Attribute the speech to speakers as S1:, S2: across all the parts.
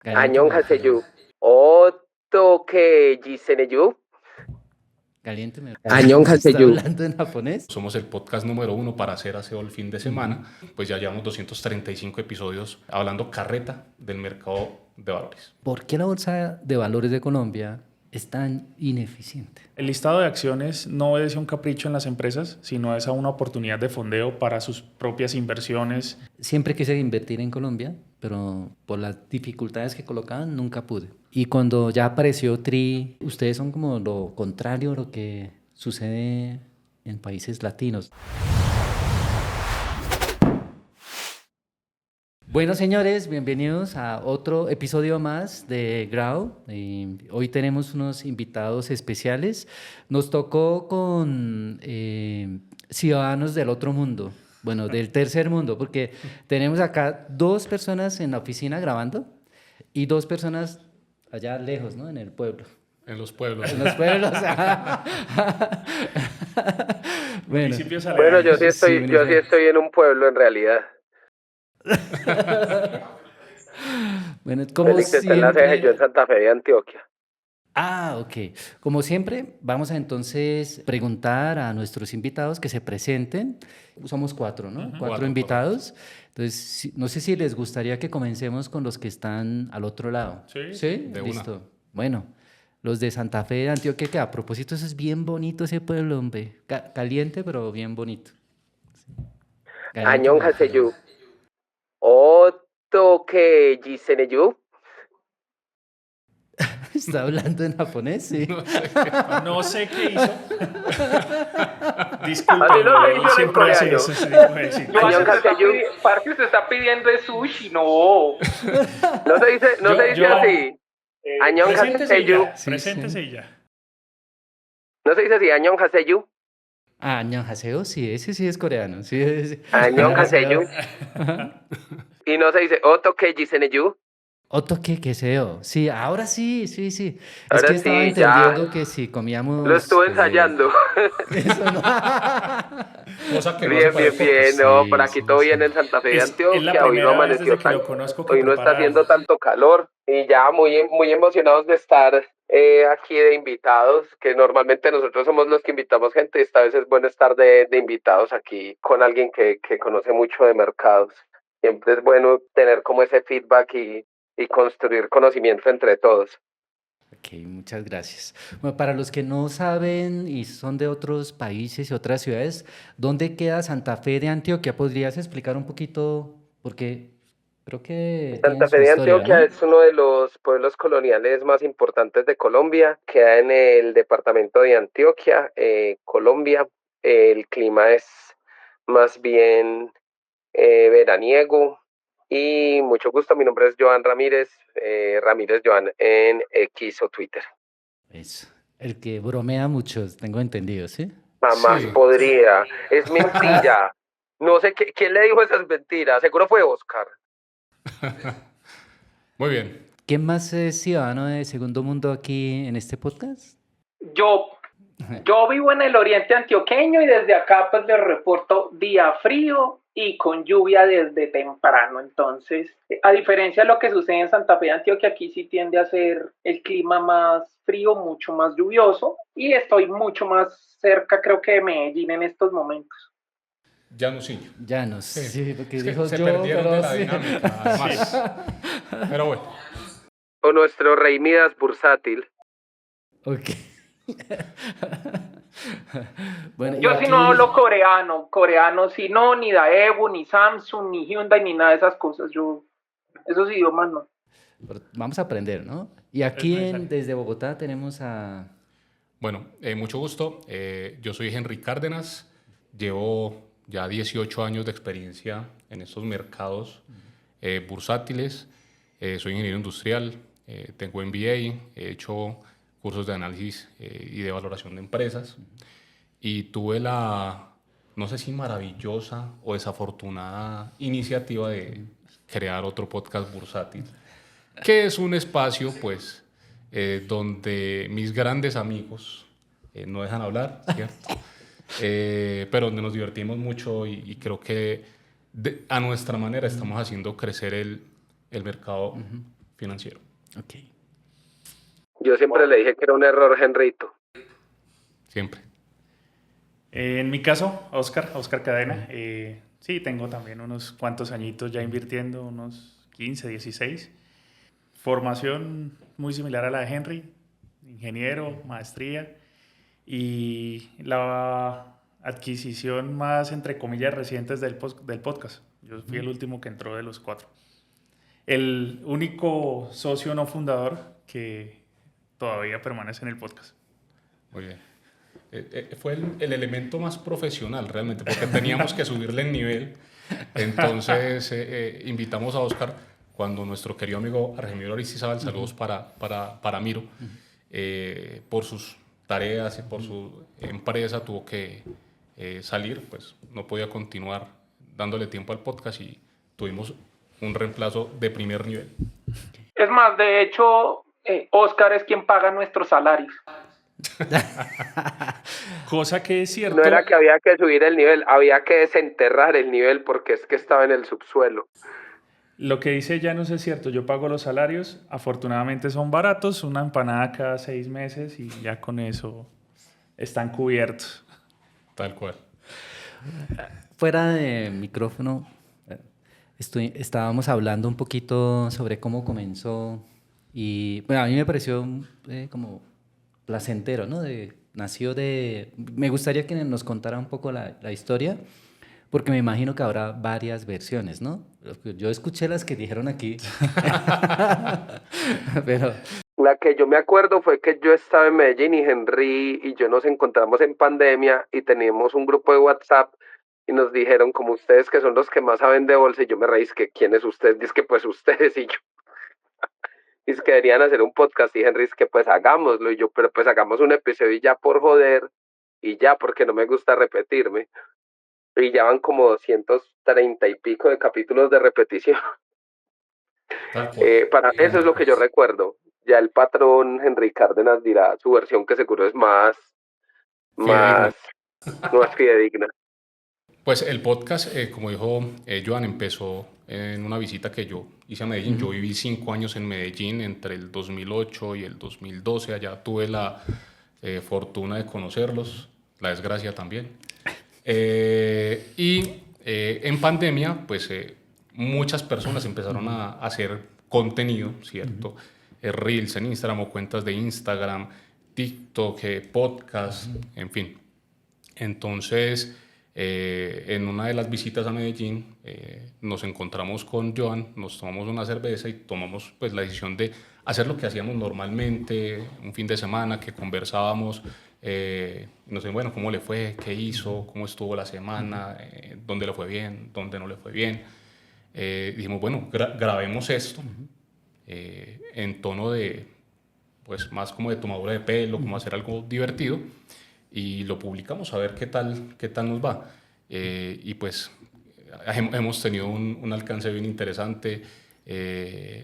S1: Caliente o
S2: 안녕하세요.
S1: frío.
S2: 어떻게 지내요?
S1: Caliente me ¿Está
S2: 안녕하세요.
S1: hablando en japonés?
S3: Somos el podcast número 1 para hacer aseo el fin de semana. Pues ya llevamos 235 episodios hablando carreta del mercado de valores.
S1: ¿Por qué la bolsa de valores de Colombia es tan ineficiente?
S4: El listado de acciones no obedece a un capricho en las empresas, sino es a una oportunidad de fondeo para sus propias inversiones.
S1: Siempre quise invertir en Colombia, pero por las dificultades que colocaban nunca pude. Y cuando ya apareció TRI, ustedes son como lo contrario a lo que sucede en países latinos. Bueno, señores, bienvenidos a otro episodio más de Grau. Hoy tenemos unos invitados especiales. Nos tocó con ciudadanos del otro mundo, bueno, del tercer mundo, porque tenemos acá 2 personas en la oficina grabando y 2 personas allá lejos, ¿no? En el pueblo.
S3: En los pueblos.
S1: En los pueblos. Bueno,
S4: Municipios
S2: Bueno,
S4: aledaños.
S2: yo sí estoy en un pueblo en realidad.
S1: bueno, como
S2: Félix está en la ceja y yo en
S1: siempre.
S2: Santa Fe de Antioquia.
S1: Ah, ok. Como siempre, vamos a entonces preguntar a nuestros invitados que se presenten. Somos 4, ¿no? 4
S3: Cuatro,
S1: invitados. Entonces, no sé si les gustaría que comencemos con los que están al otro lado.
S4: Sí,
S1: ¿Sí?
S3: de una.
S1: Listo. Bueno, los de Santa Fe de Antioquia, que a propósito, eso es bien bonito ese pueblo, hombre. Caliente, pero bien bonito. Caliente, pero
S2: 안녕하세요.
S1: frío.
S2: 어떻게 지내요?
S1: ¿Está hablando en japonés? Sí.
S4: No sé qué hizo. Disculpe,
S2: Así no se hizo en
S4: siempre hace
S2: coreano.
S4: eso. ese tipo de decir.
S2: Yo An녕하세요.
S5: Parce, usted está pidiendo de sushi, no.
S2: No se dice así.
S4: Preséntese y
S2: 안녕하세요.
S4: ya. Preséntese y ya.
S2: No se dice así. 안녕하세요.
S1: Ah, 안녕하세요, sí, ese sí es coreano. Sí, sí.
S2: 안녕하세요. Y no se dice 어떻게 지내요?
S1: Otoque queseo. Sí, ahora sí, sí, sí. Es
S2: Ahora
S1: que estaba
S2: sí, ya.
S1: entendiendo que si comíamos.
S2: Lo estuve ensayando.
S1: Eso no.
S3: Cosa que no
S2: Bien,
S3: hace para
S2: bien,
S3: el
S2: bien.
S3: podcast.
S2: No,
S1: Sí,
S2: por aquí
S1: sí,
S2: todo
S1: sí.
S2: bien en Santa Fe de
S4: Es la
S2: Antioquia. Hoy no
S4: primera vez
S2: amaneció
S4: desde que
S2: tan,
S4: lo conozco que
S2: hoy no está
S4: prepara
S2: haciendo
S4: algo.
S2: tanto calor y ya muy, muy emocionados de estar aquí de invitados, que normalmente nosotros somos los que invitamos gente y esta vez es bueno estar de invitados aquí con alguien que conoce mucho de mercados. Siempre es bueno tener como ese feedback y construir conocimiento entre todos.
S1: Ok, muchas gracias. Bueno, para los que no saben y son de otros países y otras ciudades, ¿dónde queda Santa Fe de Antioquia? ¿Podrías explicar un poquito? Porque creo que tiene
S2: Santa
S1: su
S2: Fe de
S1: historia,
S2: Antioquia
S1: ¿no?
S2: es uno de los pueblos coloniales más importantes de Colombia. Queda en el departamento de Antioquia, Colombia. El clima es más bien veraniego. Y mucho gusto, mi nombre es Joan Ramírez, Ramírez Joan en X o Twitter.
S1: Eso. El que bromea mucho, tengo entendido, ¿sí?
S2: Mamás
S3: Sí.
S2: podría, es mentira. No sé quién le dijo esas mentiras, seguro fue Oscar.
S3: Muy bien.
S1: ¿Quién más es ciudadano de segundo mundo aquí en este podcast?
S5: Yo vivo en el oriente antioqueño y desde acá pues les reporto día frío y con lluvia desde temprano. Entonces, a diferencia de lo que sucede en Santa Fe de Antioquia, aquí sí tiende a ser el clima más frío, mucho más lluvioso y estoy mucho más cerca creo que de Medellín en estos momentos.
S3: Llanusillo.
S1: Llanos,
S3: Sí.
S1: sí, porque
S3: Es que
S1: dijo
S3: se
S1: yo,
S3: perdieron
S1: pero
S3: de la
S1: sí.
S3: dinámica, además. Pero bueno.
S2: O nuestro rey Midas bursátil.
S1: Ok. Bueno, y
S5: Yo sí
S1: aquí-
S5: no hablo coreano sí no, ni Daewoo, ni Samsung, ni Hyundai, ni nada de esas cosas. Yo, esos idiomas no.
S1: pero vamos a aprender, ¿no? Y aquí
S4: necesario.
S1: desde Bogotá tenemos a...
S3: Bueno, mucho gusto. Yo soy Henry Cárdenas. Llevo ya 18 años de experiencia en estos mercados bursátiles. Soy ingeniero industrial. Tengo MBA. He hecho cursos de análisis y de valoración de empresas. Y tuve la, no sé si maravillosa o desafortunada iniciativa de crear otro podcast bursátil, que es un espacio, pues, donde mis grandes amigos no dejan hablar, ¿cierto? Pero donde nos divertimos mucho y creo que a nuestra manera estamos haciendo crecer el mercado financiero.
S1: Ok.
S2: Yo siempre le dije que era un error, Henrito.
S3: Siempre.
S4: En mi caso, Oscar Cadena, sí, tengo también unos cuantos añitos ya invirtiendo, unos 15, 16. Formación muy similar a la de Henry, ingeniero, maestría, y la adquisición más, entre comillas, recientes del podcast. Yo fui el último que entró de los 4. El único socio no fundador que todavía permanece en el podcast.
S3: Muy bien. Fue el elemento más profesional realmente, porque teníamos que subirle el nivel. Entonces invitamos a Oscar cuando nuestro querido amigo Argemiro Aristizábal, saludos para Miro, por sus tareas y por su empresa tuvo que salir, pues no podía continuar dándole tiempo al podcast y tuvimos un reemplazo de primer nivel.
S5: Es más, de hecho, Oscar es quien paga nuestros salarios.
S4: Cosa que es cierto.
S2: No era que había que subir el nivel, había que desenterrar el nivel porque es que estaba en el subsuelo.
S4: Lo que dice Janus es cierto, yo pago los salarios, afortunadamente son baratos, una empanada cada 6 meses y ya con eso están cubiertos.
S3: Tal cual.
S1: Fuera de micrófono, estábamos hablando un poquito sobre cómo comenzó y bueno, a mí me pareció como placentero, ¿no? Me gustaría que nos contara un poco la historia, porque me imagino que habrá varias versiones, ¿no? Yo escuché las que dijeron aquí, pero...
S2: La que yo me acuerdo fue que yo estaba en Medellín y Henry y yo nos encontramos en pandemia y teníamos un grupo de WhatsApp y nos dijeron, como ustedes que son los que más saben de bolsa, y yo me reí, que ¿quién es usted? Dice que pues ustedes y yo. Dice que deberían hacer un podcast y Henry dice que pues hagámoslo y yo, pero pues hagamos un episodio y ya por joder y ya porque no me gusta repetirme. Y ya van como 230 y pico de capítulos de repetición. Para eso es lo que yo recuerdo. Ya el patrón Henry Cárdenas dirá su versión, que seguro es más fidedigna.
S3: Pues el podcast, como dijo Joan, empezó en una visita que yo hice a Medellín. Yo viví 5 años en Medellín entre el 2008 y el 2012. Allá tuve la fortuna de conocerlos, la desgracia también. En pandemia, pues muchas personas empezaron a hacer contenido, ¿cierto? Reels en Instagram o cuentas de Instagram, TikTok, podcast, en fin. Entonces, en una de las visitas a Medellín, nos encontramos con Joan, nos tomamos una cerveza y tomamos pues, la decisión de hacer lo que hacíamos normalmente, un fin de semana, que conversábamos, no sé, bueno, cómo le fue, qué hizo, cómo estuvo la semana, dónde le fue bien, dónde no le fue bien. Dijimos, bueno, grabemos esto en tono de, pues más como de tomadura de pelo, como hacer algo divertido, y lo publicamos a ver qué tal nos va. Y pues hemos tenido un alcance bien interesante.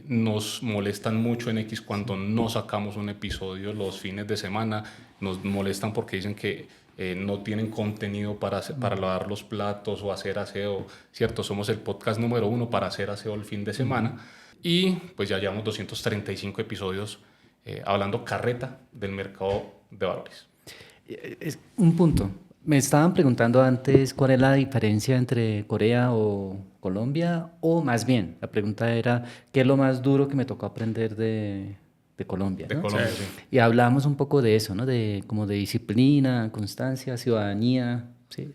S3: Nos molestan mucho en X cuando no sacamos un episodio los fines de semana. Nos molestan porque dicen que no tienen contenido para lavar los platos o hacer aseo, ¿cierto? Somos el podcast número 1 para hacer aseo el fin de semana. Y pues ya llevamos 235 episodios hablando carreta del mercado de valores.
S1: Es un punto. Me estaban preguntando antes cuál es la diferencia entre Corea o Colombia, o más bien, la pregunta era, ¿qué es lo más duro que me tocó aprender de Colombia?
S3: De
S1: ¿no?
S3: Colombia,
S1: Sí.
S3: sí.
S1: Y hablamos un poco de eso, ¿no? Como de disciplina, constancia, ciudadanía, ¿sí?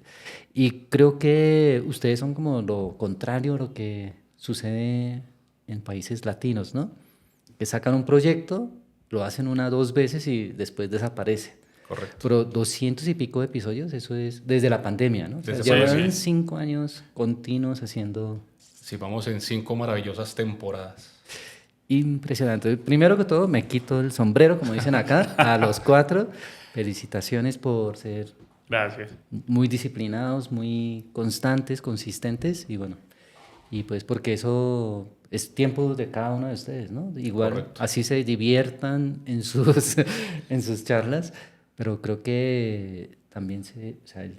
S1: Y creo que ustedes son como lo contrario a lo que sucede en países latinos, ¿no? Que sacan un proyecto, lo hacen 1 o 2 veces y después desaparece.
S3: Correcto.
S1: Pero 200 y pico de episodios, eso es desde la pandemia, ¿no? O sea,
S3: Desde
S1: llevan 5 años continuos haciendo...
S3: Sí, vamos en 5 maravillosas temporadas.
S1: Impresionante. Primero que todo, me quito el sombrero, como dicen acá, a los 4. Felicitaciones por ser
S4: Gracias.
S1: muy disciplinados, muy constantes, consistentes y bueno, y pues porque eso es tiempo de cada uno de ustedes, ¿no? Igual,
S3: Correcto.
S1: así se diviertan en sus charlas, pero creo que también o sea,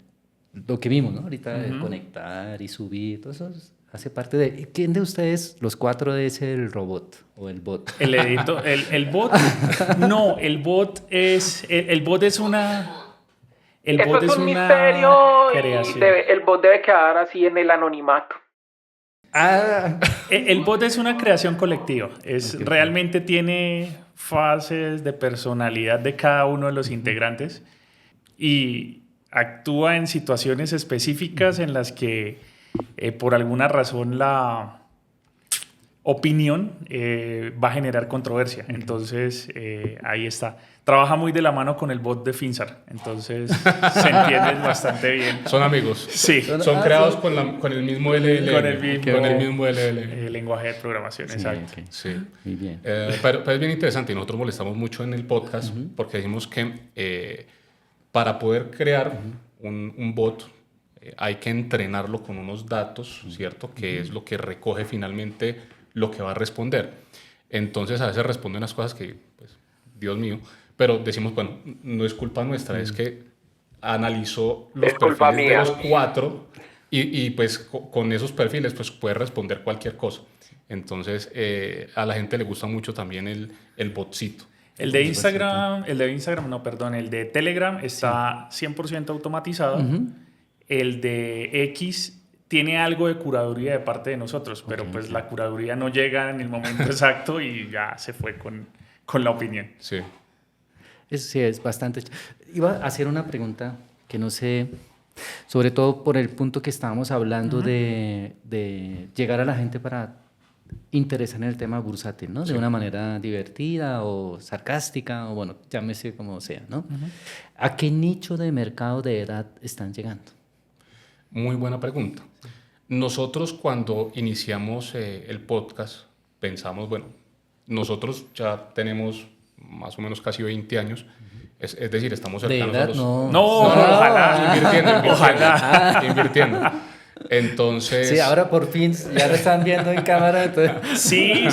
S1: lo que vimos, ¿no? Ahorita de conectar y subir, todo eso hace parte de... ¿Quién de ustedes, los 4, es el robot o el bot?
S4: El editor, el bot, no, el bot es una... El
S5: Eso
S4: bot
S5: es un
S4: una
S5: misterio y
S4: creación.
S5: el bot debe quedar así en el anonimato.
S1: Ah,
S4: El bot es una creación colectiva.
S1: Ok.
S4: Realmente tiene fases de personalidad de cada uno de los integrantes y actúa en situaciones específicas en las que por alguna razón la opinión va a generar controversia. Entonces, ahí está. Trabaja muy de la mano con el bot de Finsar. Entonces, se entienden bastante bien.
S3: Son amigos.
S4: Sí,
S3: Son creados con el mismo LLM.
S4: Con el
S3: mismo LLM.
S4: lenguaje de programación,
S1: sí,
S4: exacto.
S1: ok.
S3: Sí.
S1: Muy bien.
S3: Pero es bien interesante y nosotros molestamos mucho en el podcast porque decimos que para poder crear un bot hay que entrenarlo con unos datos, ¿cierto? Que es lo que recoge finalmente lo que va a responder. Entonces a veces responde unas cosas que, pues, Dios mío, pero decimos, bueno, no es culpa nuestra, es que analizó los
S2: Es culpa
S3: perfiles de
S2: mía.
S3: los 4 y pues con esos perfiles pues puede responder cualquier cosa. Entonces a la gente le gusta mucho también el botcito.
S4: El de Instagram, no, perdón, el de Telegram está 100% automatizado. El de X tiene algo de curaduría de parte de nosotros, pero pues la curaduría no llega en el momento exacto y ya se fue con la opinión.
S3: Sí.
S1: Sí, es bastante... Iba a hacer una pregunta que no sé, sobre todo por el punto que estábamos hablando de llegar a la gente para interesar en el tema bursátil, ¿no? De una manera divertida o sarcástica, o bueno, llámese como sea, ¿no? ¿A qué nicho de mercado de edad están llegando?
S3: Muy buena pregunta. Nosotros cuando iniciamos el podcast pensamos, bueno, nosotros ya tenemos más o menos casi 20 años, es decir, estamos
S1: ¿De
S3: cercanos
S1: edad?
S3: a los...
S4: No, ojalá.
S3: Invirtiendo. Entonces...
S1: Sí, ahora por fin ya lo están viendo en cámara. Entonces...
S4: Sí.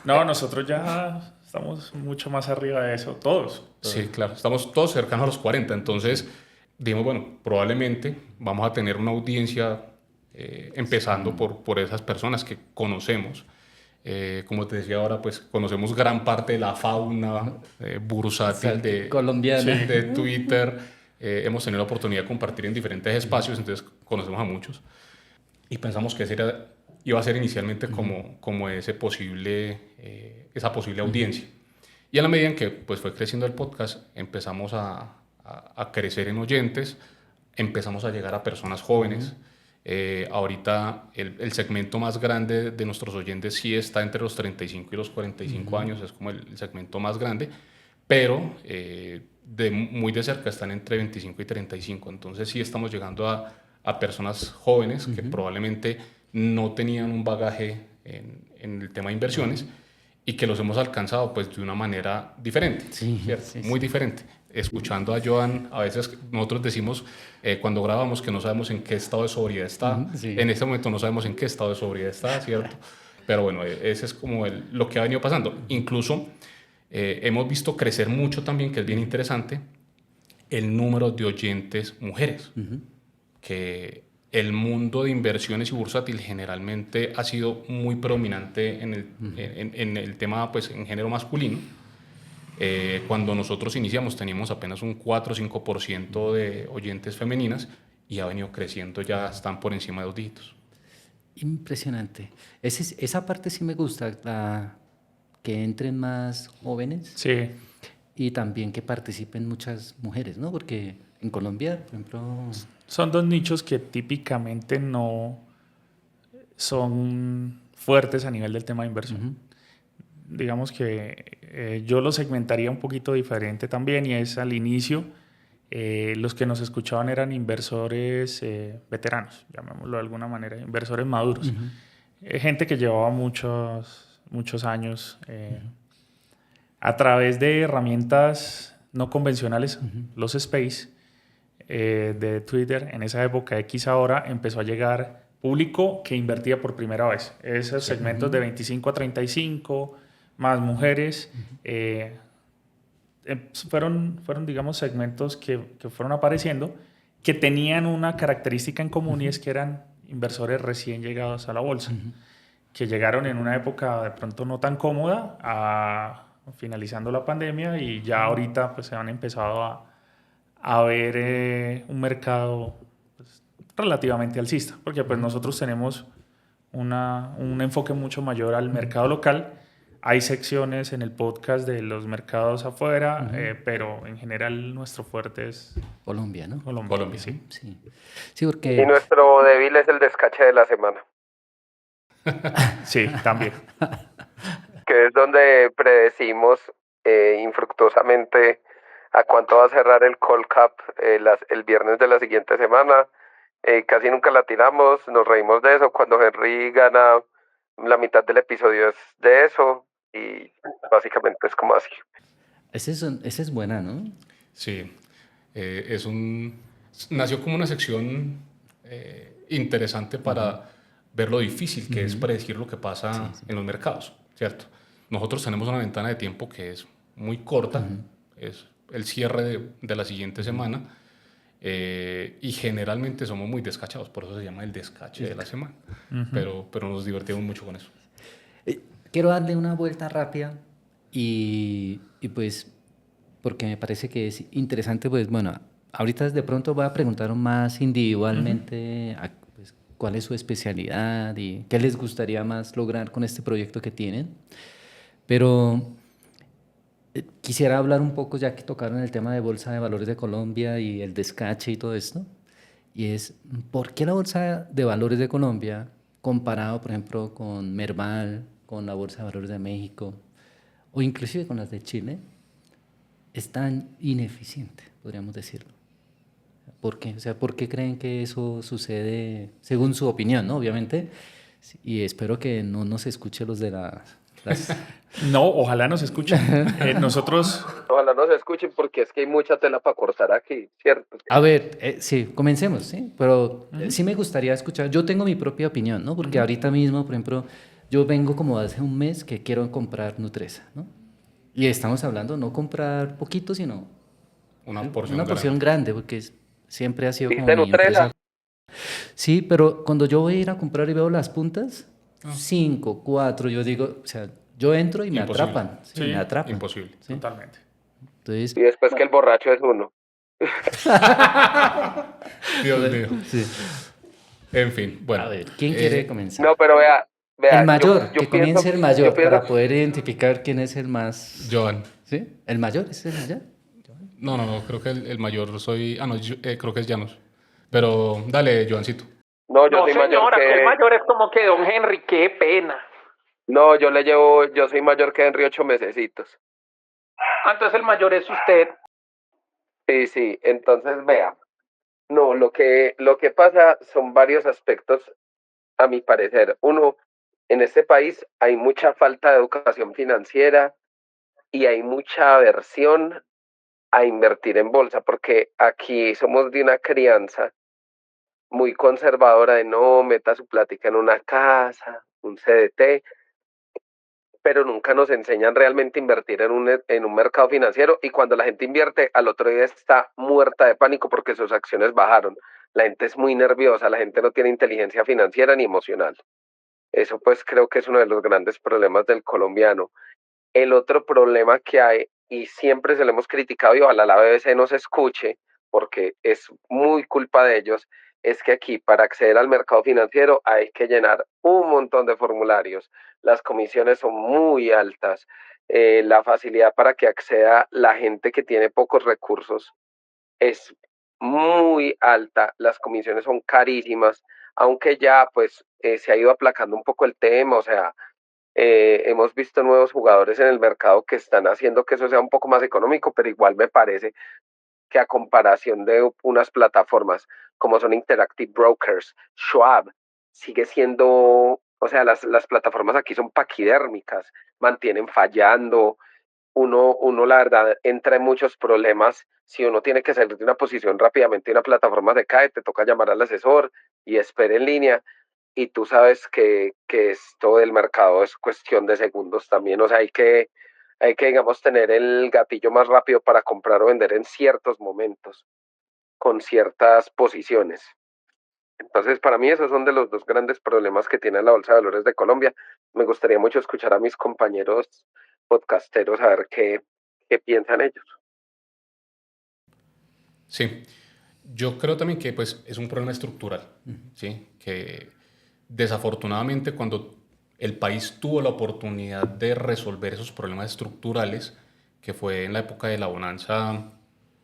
S4: No, nosotros ya estamos mucho más arriba de eso, todos.
S3: Sí, claro, estamos todos cercanos a los 40, entonces dijimos, bueno, probablemente vamos a tener una audiencia empezando por esas personas que conocemos. Como te decía ahora, pues conocemos gran parte de la fauna bursátil de
S1: colombiana.
S3: de Twitter. Hemos tenido la oportunidad de compartir en diferentes espacios, entonces conocemos a muchos. Y pensamos que iba a ser inicialmente como esa posible audiencia. Y a la medida en que pues, fue creciendo el podcast, empezamos a crecer en oyentes, empezamos a llegar a personas jóvenes. Ahorita el segmento más grande de nuestros oyentes sí está entre los 35 y los 45 años, es como el segmento más grande, pero muy de cerca están entre 25 y 35, entonces sí estamos llegando a personas jóvenes que probablemente no tenían un bagaje en el tema de inversiones y que los hemos alcanzado pues de una manera diferente, ¿cierto? Muy diferente. Escuchando a Joan, a veces nosotros decimos cuando grabamos que no sabemos en qué estado de sobriedad está. En este momento no sabemos en qué estado de sobriedad está, ¿cierto? Pero bueno, ese es como lo que ha venido pasando. Incluso hemos visto crecer mucho también, que es bien interesante, el número de oyentes mujeres. Que el mundo de inversiones y bursátil generalmente ha sido muy predominante en el tema, pues, en género masculino. Cuando nosotros iniciamos teníamos apenas un 4 o 5% de oyentes femeninas y ha venido creciendo, ya están por encima de 2 dígitos.
S1: Impresionante. Esa parte sí me gusta, que entren más jóvenes.
S4: Sí.
S1: Y también que participen muchas mujeres, ¿no? Porque en Colombia, por ejemplo...
S4: Son dos nichos que típicamente no son fuertes a nivel del tema de inversión. Digamos que yo lo segmentaría un poquito diferente también, y es al inicio los que nos escuchaban eran inversores veteranos, llamémoslo de alguna manera, inversores maduros. Gente que llevaba muchos años a través de herramientas no convencionales, los space de Twitter, en esa época X ahora, empezó a llegar público que invertía por primera vez. Esos segmentos de 25 a 35, más mujeres, fueron, digamos, segmentos que fueron apareciendo, que tenían una característica en común, y es que eran inversores recién llegados a la bolsa, que llegaron en una época de pronto no tan cómoda, finalizando la pandemia, y ya ahorita pues se han empezado a ver un mercado pues, relativamente alcista, porque pues nosotros tenemos un enfoque mucho mayor al mercado local. Hay secciones en el podcast de los mercados afuera, pero en general nuestro fuerte es
S1: Colombia, ¿no?
S4: Colombia. Sí.
S1: Sí,
S2: Y
S1: porque
S2: nuestro débil es el descache de la semana,
S4: Sí, también.
S2: que es donde predecimos infructuosamente a cuánto va a cerrar el call cap el viernes de la siguiente semana. Casi nunca la tiramos, nos reímos de eso. Cuando Henry gana, la mitad del episodio es de eso y básicamente es como así.
S1: esa es buena, ¿no?
S3: Sí, nació como una sección interesante para ver lo difícil que es predecir lo que pasa en los mercados, ¿cierto? Nosotros tenemos una ventana de tiempo que es muy corta, es el cierre de la siguiente semana, y generalmente somos muy descachados, por eso se llama el descache de la semana, pero nos divertimos mucho con eso.
S1: Quiero darle una vuelta rápida y pues porque me parece que es interesante, pues bueno, ahorita de pronto voy a preguntar más individualmente pues, cuál es su especialidad y qué les gustaría más lograr con este proyecto que tienen, pero quisiera hablar un poco, ya que tocaron el tema de Bolsa de Valores de Colombia y el descache y todo esto, y es, ¿por qué la Bolsa de Valores de Colombia, comparado, por ejemplo, con Merval, con la Bolsa de Valores de México, o inclusive con las de Chile, es tan ineficiente, podríamos decirlo? ¿Por qué? O sea, ¿por qué creen que eso sucede, según su opinión, ¿no? Obviamente, y espero que no nos escuche los de las...
S4: No, ojalá nos escuchen. Nosotros,
S2: Ojalá nos escuchen porque es que hay mucha tela para cortar aquí, ¿cierto?
S1: A ver, sí, comencemos, ¿sí? Pero sí me gustaría escuchar, yo tengo mi propia opinión, ¿no? Porque ahorita mismo, por ejemplo, yo vengo como hace un mes que quiero comprar Nutresa, ¿no? Y estamos hablando no comprar poquito, sino
S3: Una porción
S1: una porción grande, porque siempre ha sido como
S2: ¿Viste
S1: mi empresa.
S2: Nutresa?
S1: Sí, pero cuando yo voy a ir a comprar y veo las puntas, 5, 4, yo digo, o sea, yo entro y me
S3: Imposible.
S1: atrapan, sí,
S4: Sí,
S1: me atrapan.
S3: Imposible.
S1: ¿sí?
S4: totalmente.
S1: Entonces,
S2: Y después que el borracho es uno.
S3: Dios mío.
S1: sí.
S3: En fin, bueno.
S1: A ver, ¿quién quiere comenzar?
S2: No, pero vea,
S1: El mayor,
S2: yo
S1: que
S2: pienso,
S1: comience el mayor
S2: yo pienso,
S1: para poder identificar quién es el más...
S3: Joan.
S1: ¿Sí? ¿El mayor es el mayor?
S3: No, creo que el mayor soy... Ah, no, creo que es Llanos. Pero dale, Joancito.
S2: no, yo
S5: No,
S2: soy mayor
S5: señora, que el
S2: que,
S5: mayor es como que don Henry, qué pena.
S2: no, yo soy mayor que Henry 8 mesecitos.
S5: Entonces el mayor es usted.
S2: Sí, entonces vea, no, lo que pasa son varios aspectos a mi parecer. Uno, en este país hay mucha falta de educación financiera y hay mucha aversión a invertir en bolsa, porque aquí somos de una crianza muy conservadora de no meta su plática en una casa, un CDT, pero nunca nos enseñan realmente a invertir en un mercado financiero y cuando la gente invierte al otro día está muerta de pánico porque sus acciones bajaron. La gente es muy nerviosa, la gente no tiene inteligencia financiera ni emocional. Eso pues creo que es uno de los grandes problemas del colombiano. El otro problema que hay, y siempre se lo hemos criticado y ojalá la BBC nos escuche, porque es muy culpa de ellos, es que aquí para acceder al mercado financiero hay que llenar un montón de formularios. Las comisiones son muy altas. La facilidad para que acceda la gente que tiene pocos recursos es muy alta. Las comisiones son carísimas, aunque ya pues se ha ido aplacando un poco el tema, o sea, hemos visto nuevos jugadores en el mercado que están haciendo que eso sea un poco más económico, pero igual me parece que a comparación de unas plataformas como son Interactive Brokers, Schwab, sigue siendo, o sea, las plataformas aquí son paquidérmicas, mantienen fallando, uno la verdad entra en muchos problemas. Si uno tiene que salir de una posición rápidamente y una plataforma se cae, te toca llamar al asesor y espera en línea y tú sabes que esto del mercado es cuestión de segundos también, o sea, digamos, tener el gatillo más rápido para comprar o vender en ciertos momentos, con ciertas posiciones. Entonces, para mí esos son de los dos grandes problemas que tiene la Bolsa de Valores de Colombia. Me gustaría mucho escuchar a mis compañeros podcasteros a ver qué piensan ellos.
S3: Sí, yo creo también que pues, es un problema estructural, ¿sí? Que desafortunadamente cuando el país tuvo la oportunidad de resolver esos problemas estructurales, que fue en la época de la bonanza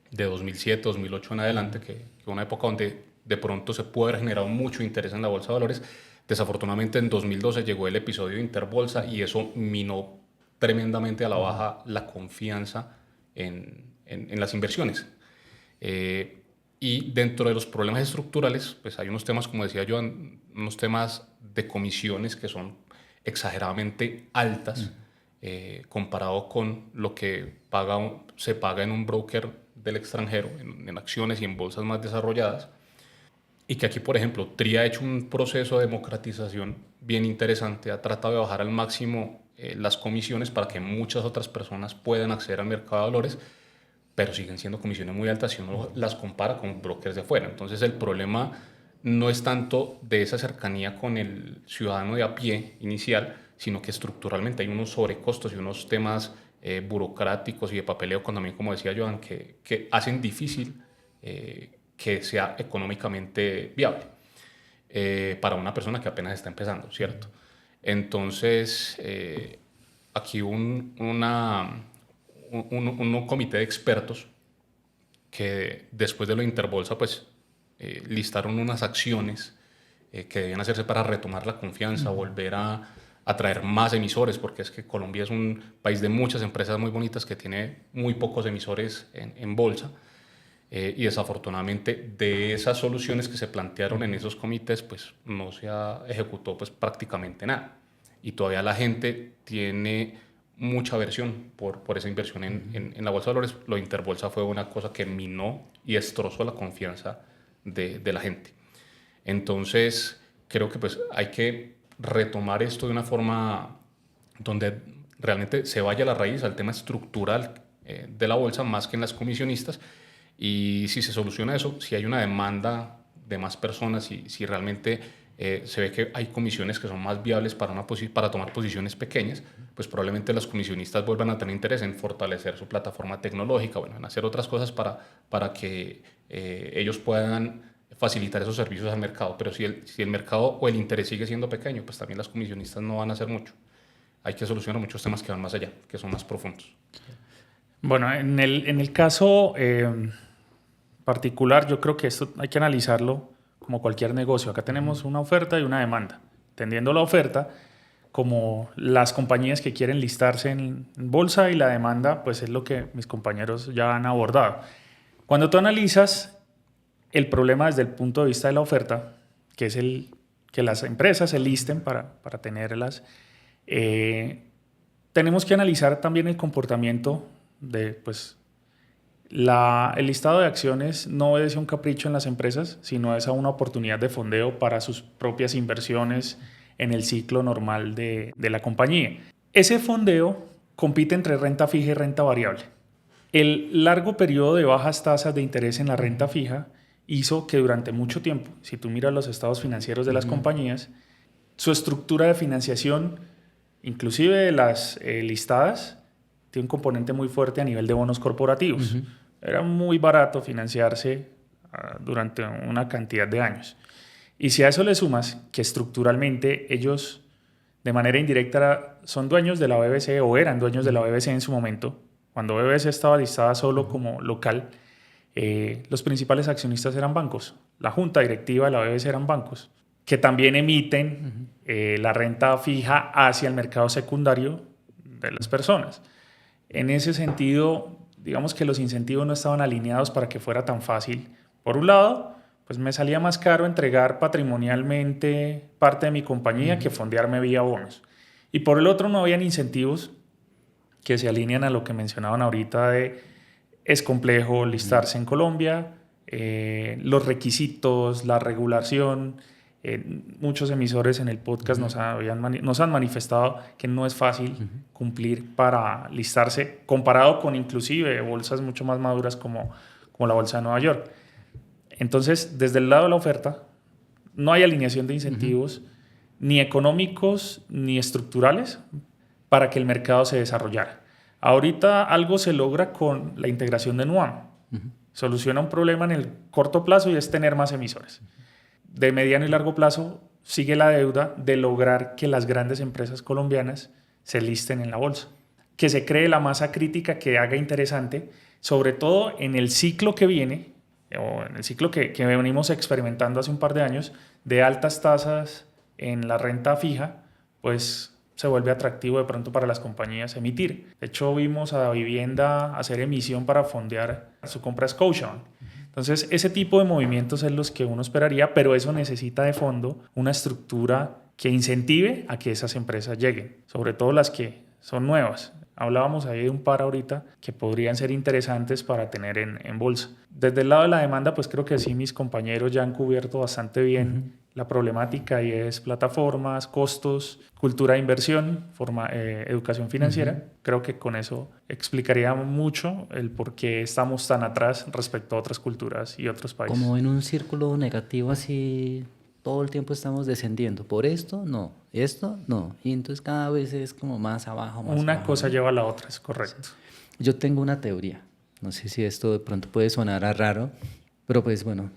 S3: de 2007, 2008 en adelante, que fue una época donde de pronto se pudo haber generado mucho interés en la bolsa de valores, desafortunadamente en 2012 llegó el episodio de Interbolsa y eso minó tremendamente a la baja la confianza en las inversiones. Y dentro de los problemas estructurales, pues hay unos temas, como decía yo, unos temas de comisiones que son exageradamente altas comparado con lo que se paga en un broker del extranjero, en acciones y en bolsas más desarrolladas. Y que aquí, por ejemplo, TRI ha hecho un proceso de democratización bien interesante, ha tratado de bajar al máximo las comisiones para que muchas otras personas puedan acceder al mercado de valores, pero siguen siendo comisiones muy altas si uno las compara con brokers de afuera. Entonces el problema no es tanto de esa cercanía con el ciudadano de a pie inicial, sino que estructuralmente hay unos sobrecostos y unos temas burocráticos y de papeleo, también, como decía Joan, que hacen difícil que sea económicamente viable para una persona que apenas está empezando, ¿cierto? Entonces, aquí un comité de expertos que después de lo de Interbolsa pues listaron unas acciones que debían hacerse para retomar la confianza, volver a atraer más emisores, porque es que Colombia es un país de muchas empresas muy bonitas que tiene muy pocos emisores en bolsa. Y desafortunadamente de esas soluciones que se plantearon en esos comités pues no se ejecutó pues prácticamente nada y todavía la gente tiene mucha aversión por esa inversión en la bolsa de valores. Lo de Interbolsa fue una cosa que minó y destrozó la confianza de la gente. Entonces creo que pues hay que retomar esto de una forma donde realmente se vaya a la raíz, al tema estructural de la bolsa más que en las comisionistas. Y si se soluciona eso, si hay una demanda de más personas y si realmente se ve que hay comisiones que son más viables para tomar posiciones pequeñas, pues probablemente los comisionistas vuelvan a tener interés en fortalecer su plataforma tecnológica, bueno, en hacer otras cosas para que ellos puedan facilitar esos servicios al mercado. Pero si el mercado o el interés sigue siendo pequeño, pues también las comisionistas no van a hacer mucho. Hay que solucionar muchos temas que van más allá, que son más profundos.
S4: Bueno, en el caso particular, yo creo que esto hay que analizarlo como cualquier negocio. Acá tenemos una oferta y una demanda. Entendiendo la oferta como las compañías que quieren listarse en bolsa y la demanda, pues es lo que mis compañeros ya han abordado. Cuando tú analizas el problema desde el punto de vista de la oferta, que es que las empresas se listen para tenerlas, tenemos que analizar también el comportamiento de, pues, el listado de acciones no obedece a un capricho en las empresas, sino es a una oportunidad de fondeo para sus propias inversiones en el ciclo normal de la compañía. Ese fondeo compite entre renta fija y renta variable. El largo periodo de bajas tasas de interés en la renta fija hizo que durante mucho tiempo, si tú miras los estados financieros de las compañías, su estructura de financiación, inclusive de las listadas, tiene un componente muy fuerte a nivel de bonos corporativos. Era muy barato financiarse durante una cantidad de años. Y si a eso le sumas que estructuralmente ellos, de manera indirecta, son dueños de la BBC o eran dueños de la BBC en su momento, cuando BBC estaba listada solo como local, los principales accionistas eran bancos. La junta directiva de la BBC eran bancos, que también emiten la renta fija hacia el mercado secundario de las personas. En ese sentido, digamos que los incentivos no estaban alineados para que fuera tan fácil. Por un lado, pues me salía más caro entregar patrimonialmente parte de mi compañía que fondearme vía bonos. Y por el otro, no habían incentivos que se alinean a lo que mencionaban ahorita de es complejo listarse en Colombia, los requisitos, la regulación. Muchos emisores en el podcast nos han manifestado que no es fácil cumplir para listarse, comparado con inclusive bolsas mucho más maduras como la bolsa de Nueva York. Entonces, desde el lado de la oferta, no hay alineación de incentivos ni económicos ni estructurales para que el mercado se desarrollara. Ahorita algo se logra con la integración de Nuam. Soluciona un problema en el corto plazo y es tener más emisores. De mediano y largo plazo sigue la deuda de lograr que las grandes empresas colombianas se listen en la bolsa, que se cree la masa crítica que haga interesante, sobre todo en el ciclo que viene, o en el ciclo que venimos experimentando hace un par de años, de altas tasas en la renta fija, pues se vuelve atractivo de pronto para las compañías emitir. De hecho, vimos a Davivienda hacer emisión para fondear su compra a Scotiabank. Entonces, ese tipo de movimientos es los que uno esperaría, pero eso necesita de fondo una estructura que incentive a que esas empresas lleguen, sobre todo las que son nuevas. Hablábamos ahí de un par ahorita que podrían ser interesantes para tener en bolsa. Desde el lado de la demanda, pues creo que sí, mis compañeros ya han cubierto bastante bien la problemática y es plataformas, costos, cultura de inversión, educación financiera. Creo que con eso explicaría mucho el por qué estamos tan atrás respecto a otras culturas y otros países.
S1: Como en un círculo negativo así, todo el tiempo estamos descendiendo. Por esto, no. Esto, no. Y entonces cada vez es como más abajo, más
S4: Una
S1: abajo,
S4: cosa
S1: ¿no?
S4: lleva a la otra, es correcto.
S1: Yo tengo una teoría. No sé si esto de pronto puede sonar a raro, pero pues bueno,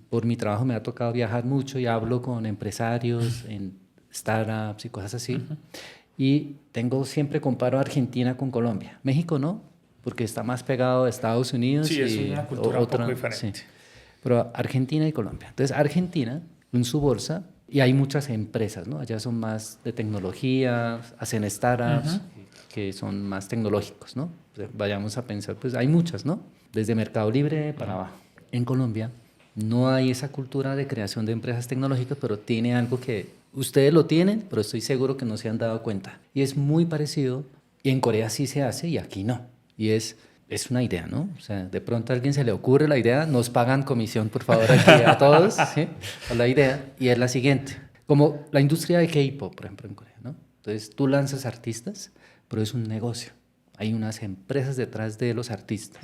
S1: por mi trabajo me ha tocado viajar mucho y hablo con empresarios en startups y cosas así. Y siempre comparo Argentina con Colombia. México no, porque está más pegado a Estados Unidos.
S4: Sí, es una cultura un poco diferente.
S1: Sí. Pero Argentina y Colombia. Entonces, Argentina, en su bolsa, y hay muchas empresas, ¿no? Allá son más de tecnología, hacen startups que son más tecnológicos, ¿no? Vayamos a pensar, pues hay muchas, ¿no? Desde Mercado Libre para abajo. En Colombia no hay esa cultura de creación de empresas tecnológicas, pero tiene algo que ustedes lo tienen, pero estoy seguro que no se han dado cuenta. Y es muy parecido, y en Corea sí se hace y aquí no. Y es una idea, ¿no? O sea, de pronto a alguien se le ocurre la idea, nos pagan comisión, por favor, aquí a todos, ¿sí? Por la idea, y es la siguiente. Como la industria de K-pop, por ejemplo, en Corea, ¿no? Entonces tú lanzas artistas, pero es un negocio. Hay unas empresas detrás de los artistas.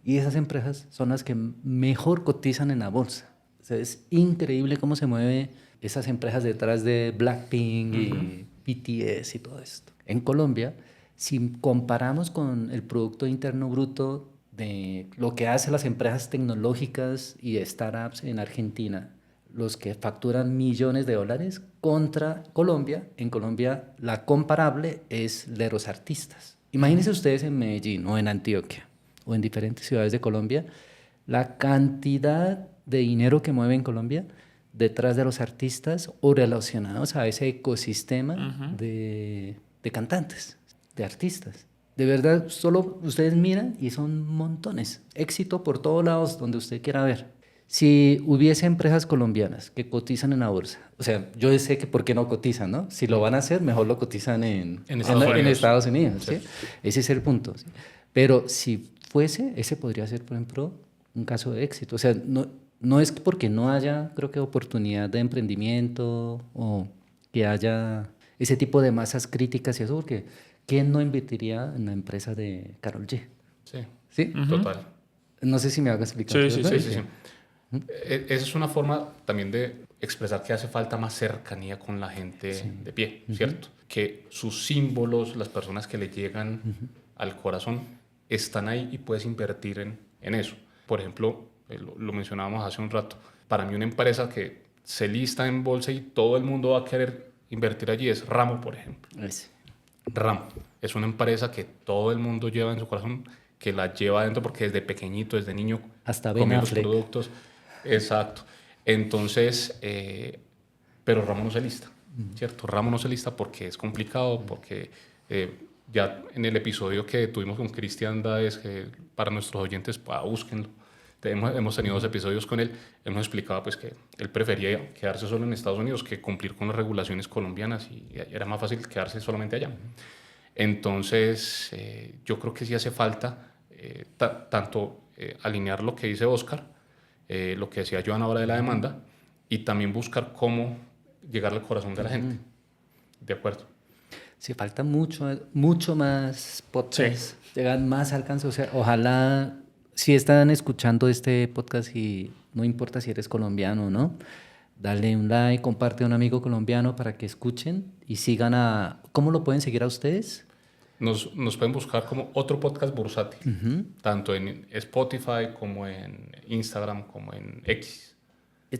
S1: Y esas empresas son las que mejor cotizan en la bolsa. O sea, es increíble cómo se mueven esas empresas detrás de Blackpink y BTS y todo esto. En Colombia, si comparamos con el Producto Interno Bruto de lo que hacen las empresas tecnológicas y de startups en Argentina, los que facturan millones de dólares, contra Colombia, en Colombia la comparable es de los artistas. Imagínense ustedes en Medellín o en Antioquia o en diferentes ciudades de Colombia, la cantidad de dinero que mueve en Colombia detrás de los artistas o relacionados a ese ecosistema de cantantes, de artistas. De verdad, solo ustedes miran y son montones. Éxito por todos lados donde usted quiera ver. Si hubiese empresas colombianas que cotizan en la bolsa, o sea, yo sé que por qué no cotizan, ¿no? Si lo van a hacer, mejor lo cotizan en Estados Unidos, ¿sí? Ese es el punto, ¿sí? Pero si fuese, ese podría ser, por ejemplo, un caso de éxito. O sea, no es porque no haya, creo que, oportunidad de emprendimiento o que haya ese tipo de masas críticas y eso, porque ¿quién no invertiría en la empresa de Karol G?
S3: Sí,
S1: ¿Sí?
S3: total.
S1: No sé si me hago explicar.
S4: Sí.
S3: Esa es una forma también de expresar que hace falta más cercanía con la gente de pie, ¿cierto? Que sus símbolos, las personas que le llegan al corazón, están ahí y puedes invertir en eso. Por ejemplo, lo mencionábamos hace un rato, para mí una empresa que se lista en bolsa y todo el mundo va a querer invertir allí es Ramo, por ejemplo. Ramo es una empresa que todo el mundo lleva en su corazón, que la lleva adentro porque desde pequeñito, desde niño,
S1: hasta
S3: comía los productos. Exacto. Entonces, pero Ramo no se lista, ¿cierto? Ramo no se lista porque es complicado, porque ya en el episodio que tuvimos con Cristian Daes, que para nuestros oyentes, búsquenlo, hemos tenido 2 episodios con él, él nos explicaba pues, que él prefería quedarse solo en Estados Unidos que cumplir con las regulaciones colombianas y era más fácil quedarse solamente allá. Entonces, yo creo que sí hace falta tanto alinear lo que dice Oscar, lo que decía Joan ahora de la demanda, y también buscar cómo llegar al corazón de la gente. ¿De acuerdo?
S1: Sí, falta mucho más podcast, llegar más alcance. O sea, ojalá, si están escuchando este podcast y no importa si eres colombiano o no, dale un like, comparte a un amigo colombiano para que escuchen y sigan a... ¿Cómo lo pueden seguir a ustedes?
S3: Nos pueden buscar como otro podcast bursátil, tanto en Spotify como en Instagram como en X.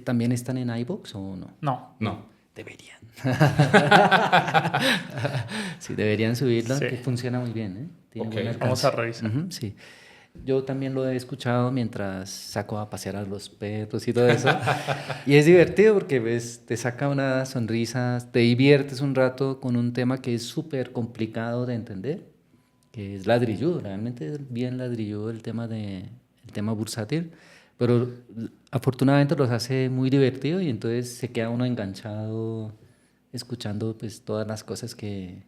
S1: ¿También están en iVoox o no?
S3: No.
S1: Deberían. Sí, deberían subirlo,
S4: Sí.
S1: que funciona muy bien, ¿eh? Tiene
S3: Ok,
S1: buen alcance.
S4: Vamos a revisar.
S1: Sí. Yo también lo he escuchado mientras saco a pasear a los perros y todo eso. Y es divertido porque ves, te saca una sonrisa, te diviertes un rato con un tema que es súper complicado de entender, que es ladrilludo, realmente es bien ladrilludo el tema bursátil, pero afortunadamente los hace muy divertido y entonces se queda uno enganchado escuchando pues todas las cosas que...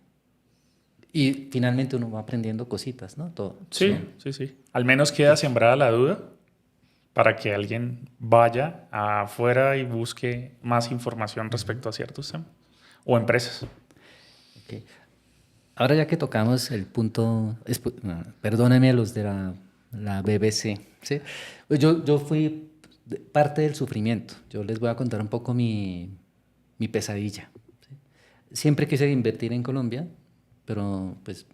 S1: Y finalmente uno va aprendiendo cositas, ¿no? Todo.
S4: Sí. Al menos queda sembrada la duda para que alguien vaya afuera y busque más información respecto a ciertos temas o empresas.
S1: Ok. Ahora ya que tocamos el punto, perdónenme los de la BBC, ¿sí? Pues yo fui parte del sufrimiento. Yo les voy a contar un poco mi pesadilla. ¿Sí? Siempre quise invertir en Colombia, pero pues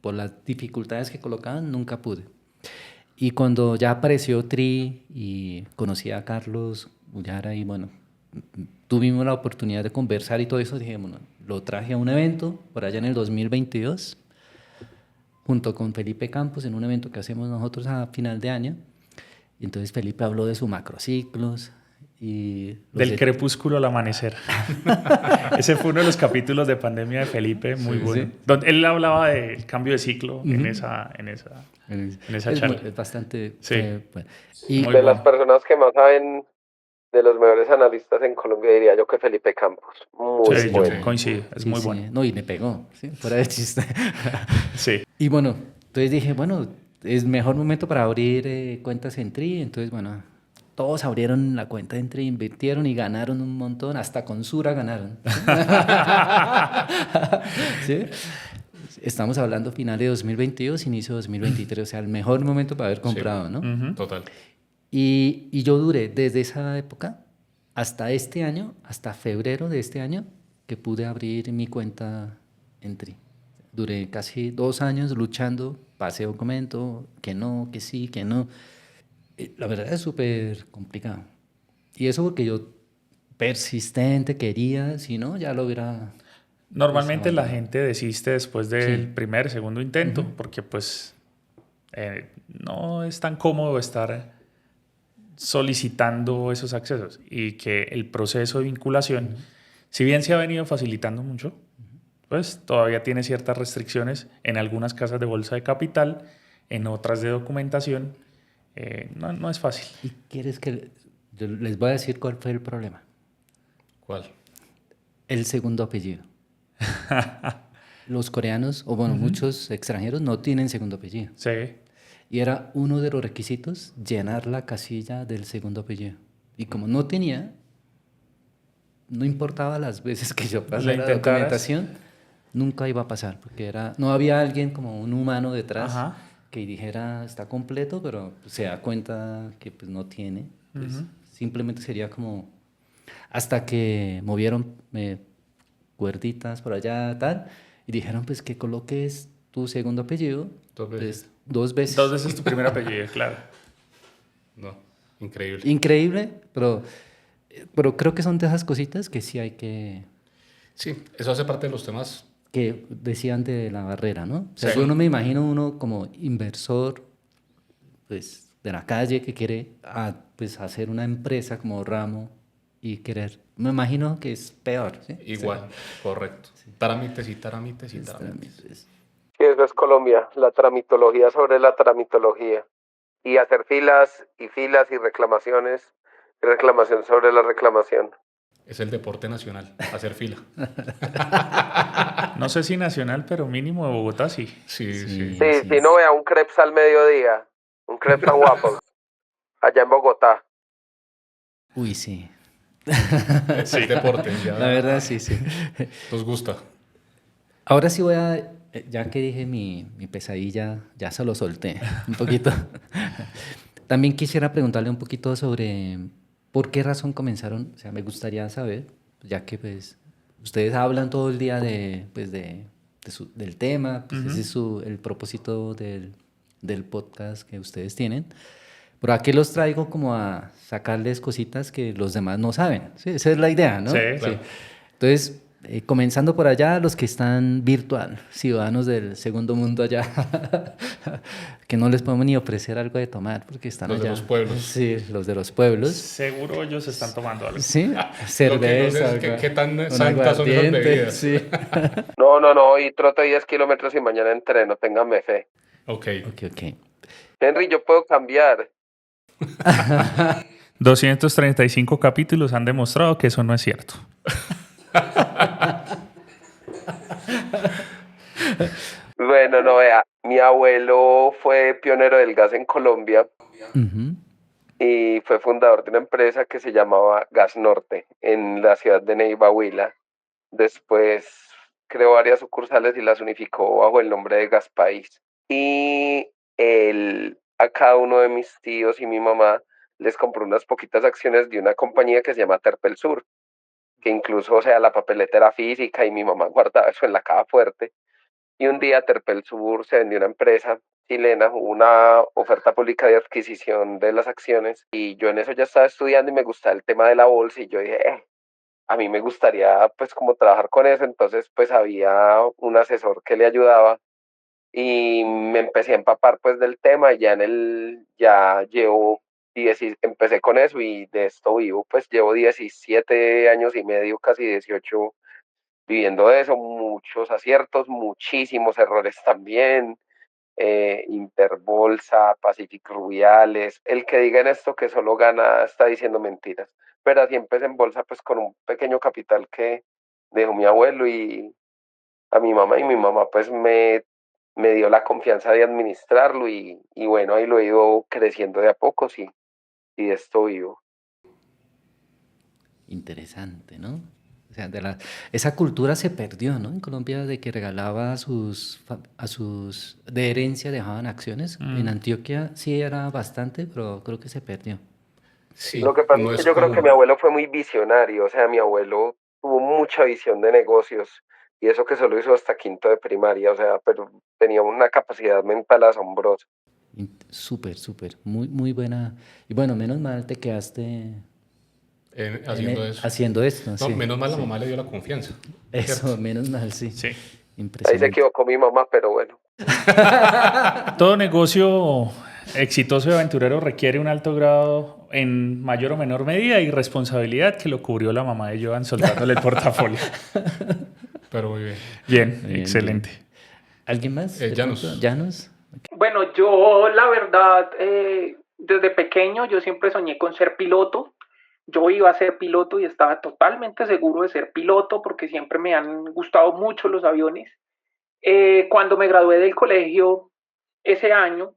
S1: por las dificultades que colocaban nunca pude. Y cuando ya apareció Tri y conocí a Carlos Ullara y bueno, tuvimos la oportunidad de conversar y todo eso, dije, bueno, lo traje a un evento por allá en el 2022, junto con Felipe Campos, en un evento que hacemos nosotros a final de año. Y entonces Felipe habló de sus macrociclos. Y
S4: Del crepúsculo al amanecer. Ese fue uno de los capítulos de Pandemia de Felipe, muy bueno.
S1: Sí.
S4: Donde él hablaba del cambio de ciclo en esa charla.
S1: Es bastante...
S4: Sí.
S1: Bueno. Y,
S4: Muy
S2: De
S4: bueno.
S2: las personas que más saben, de los mejores analistas en Colombia, diría yo que Felipe Campos. Muy
S4: Sí,
S2: bueno.
S4: yo coincido, es
S1: sí,
S4: muy
S1: sí.
S4: bueno.
S1: No, y me pegó, ¿sí? Fuera de chiste.
S4: Sí.
S1: Y bueno, entonces dije, bueno, es mejor momento para abrir cuentas en Tri. Entonces, bueno, todos abrieron la cuenta en Tri, invirtieron y ganaron un montón, hasta con Sura ganaron. ¿Sí? Estamos hablando final de 2022, inicio de 2023, o sea, el mejor momento para haber comprado, ¿no?
S4: Ujú.
S3: Total.
S1: Y yo duré desde esa época hasta este año, hasta febrero de este año, que pude abrir mi cuenta en Tri. Duré casi 2 años luchando, pasé documento, que no, que sí, que no. La verdad es súper complicado. Y eso porque yo persistente quería, si no, ya lo hubiera...
S4: Normalmente la gente desiste después del
S1: Sí.
S4: primer, segundo intento, porque pues no es tan cómodo estar solicitando esos accesos y que el proceso de vinculación, si bien se ha venido facilitando mucho, pues todavía tiene ciertas restricciones en algunas casas de bolsa de capital, en otras de documentación. No es fácil.
S1: ¿Y quieres que yo les voy a decir cuál fue el problema?
S3: ¿Cuál?
S1: El segundo apellido. Los coreanos, o bueno, muchos extranjeros no tienen segundo apellido.
S4: Sí.
S1: Y era uno de los requisitos llenar la casilla del segundo apellido. Y como no tenía, no importaba las veces que yo pasara la
S4: intentaras.
S1: documentación, nunca iba a pasar, porque no había alguien como un humano detrás
S4: Ajá.
S1: que dijera está completo, pero se da cuenta que pues no tiene. Pues, simplemente sería como hasta que movieron cuerditas por allá tal y dijeron pues que coloques tu segundo apellido
S3: 2 veces.
S1: pues, 2 veces.
S4: 2 veces tu primer apellido, claro.
S3: No, increíble.
S1: Increíble, pero creo que son de esas cositas que sí hay que
S3: Sí, eso hace parte de los temas.
S1: que decían de la barrera, ¿no? O sea,
S4: Sí.
S1: yo no me imagino uno como inversor pues de la calle que quiere pues hacer una empresa como ramo y querer, me imagino que es peor, ¿sí?
S3: Igual, correcto. Trámites y trámites y
S1: Es-
S3: trámites.
S1: es-
S2: Sí, eso es Colombia, la tramitología sobre la tramitología. Y hacer filas y reclamaciones, y reclamación sobre la reclamación.
S3: Es el deporte nacional, hacer fila.
S4: No sé si nacional, pero mínimo de Bogotá sí.
S3: Sí,
S1: Sí.
S3: sí.
S2: Sí,
S1: Sí.
S2: si no vea un crepes al mediodía, un crepes and waffles, allá en Bogotá.
S1: Uy, sí.
S3: Es deporte, ya
S1: La verdad, sí, sí.
S3: nos gusta.
S1: Ahora sí voy a, ya que dije mi pesadilla, ya se lo solté un poquito. También quisiera preguntarle un poquito sobre ¿Por qué razón comenzaron? O sea, me gustaría saber, ya que pues ustedes hablan todo el día de, pues, del tema, pues ese es el propósito del podcast que ustedes tienen. Pero aquí los traigo como a sacarles cositas que los demás no saben. Sí, esa es la idea, ¿no?
S4: Sí,
S3: claro.
S1: Entonces, comenzando por allá, los que están virtual, ciudadanos del segundo mundo allá, que no les podemos ni ofrecer algo de tomar porque están
S3: Los de
S1: allá.
S3: los pueblos.
S1: Sí, los de los pueblos.
S4: seguro ellos están tomando algo.
S1: Sí,
S3: Lo que no
S1: cerveza.
S3: sé es qué tan
S1: un
S3: santas son esas
S1: aguardiente,
S3: bebidas.
S1: Sí.
S2: No, y troto 10 kilómetros y mañana entreno, ténganme fe.
S3: Ok.
S1: Ok.
S2: Henry, yo puedo cambiar.
S4: 235 capítulos han demostrado que eso no es cierto.
S2: Bueno, no vea, mi abuelo fue pionero del gas en Colombia
S1: Ujú.
S2: y fue fundador de una empresa que se llamaba Gas Norte en la ciudad de Neiva, Huila. Después creó varias sucursales y las unificó bajo el nombre de Gas País. Y él, a cada uno de mis tíos y mi mamá les compró unas poquitas acciones de una compañía que se llama Terpel Sur, que incluso, o sea, la papeleta era física y mi mamá guardaba eso en la caja fuerte. Y un día Terpel Sur se vendió a una empresa chilena, hubo una oferta pública de adquisición de las acciones y yo en eso ya estaba estudiando y me gustaba el tema de la bolsa y yo dije, a mí me gustaría pues como trabajar con eso, entonces pues había un asesor que le ayudaba y me empecé a empapar pues del tema y ya llevo, empecé con eso y de esto vivo, pues llevo 17 años y medio, casi 18 viviendo de eso, muchos aciertos, muchísimos errores también, Interbolsa, Pacific Rubiales, el que diga en esto que solo gana está diciendo mentiras, pero así empecé en bolsa pues con un pequeño capital que dejó mi abuelo y a mi mamá y mi mamá pues me dio la confianza de administrarlo y bueno, ahí lo he ido creciendo de a poco, sí, y de esto vivo.
S1: Interesante, ¿no? O sea, esa cultura se perdió, ¿no? En Colombia de que regalaba de herencia dejaban acciones. En Antioquia sí era bastante, pero creo que se perdió.
S3: Sí,
S2: Lo que pasa
S3: no
S2: es que
S3: es
S2: yo creo que mi
S3: como...
S2: abuelo fue muy visionario, o sea, mi abuelo tuvo mucha visión de negocios y eso que solo hizo hasta quinto de primaria, o sea, pero tenía una capacidad mental asombrosa.
S1: Súper, muy buena. Y bueno, menos mal te quedaste
S3: haciendo eso.
S1: haciendo esto,
S3: No,
S1: sí.
S3: menos mal la
S1: Sí.
S3: mamá le dio la confianza.
S1: Eso,
S3: ¿cierto?
S1: menos mal, sí.
S4: Sí.
S2: Ahí se
S1: Impresionante.
S2: equivocó mi mamá, pero bueno.
S4: Todo negocio exitoso y aventurero requiere un alto grado, en mayor o menor medida, y responsabilidad que lo cubrió la mamá de Joan soltándole el portafolio.
S3: Pero muy bien.
S4: Bien,
S1: Bien,
S4: excelente.
S1: ¿Alguien más? de
S3: Llanos.
S1: pronto? ¿Llanos?
S5: Bueno, yo la verdad, desde pequeño yo siempre soñé con ser piloto. Yo iba a ser piloto y estaba totalmente seguro de ser piloto porque siempre me han gustado mucho los aviones. Cuando me gradué del colegio ese año,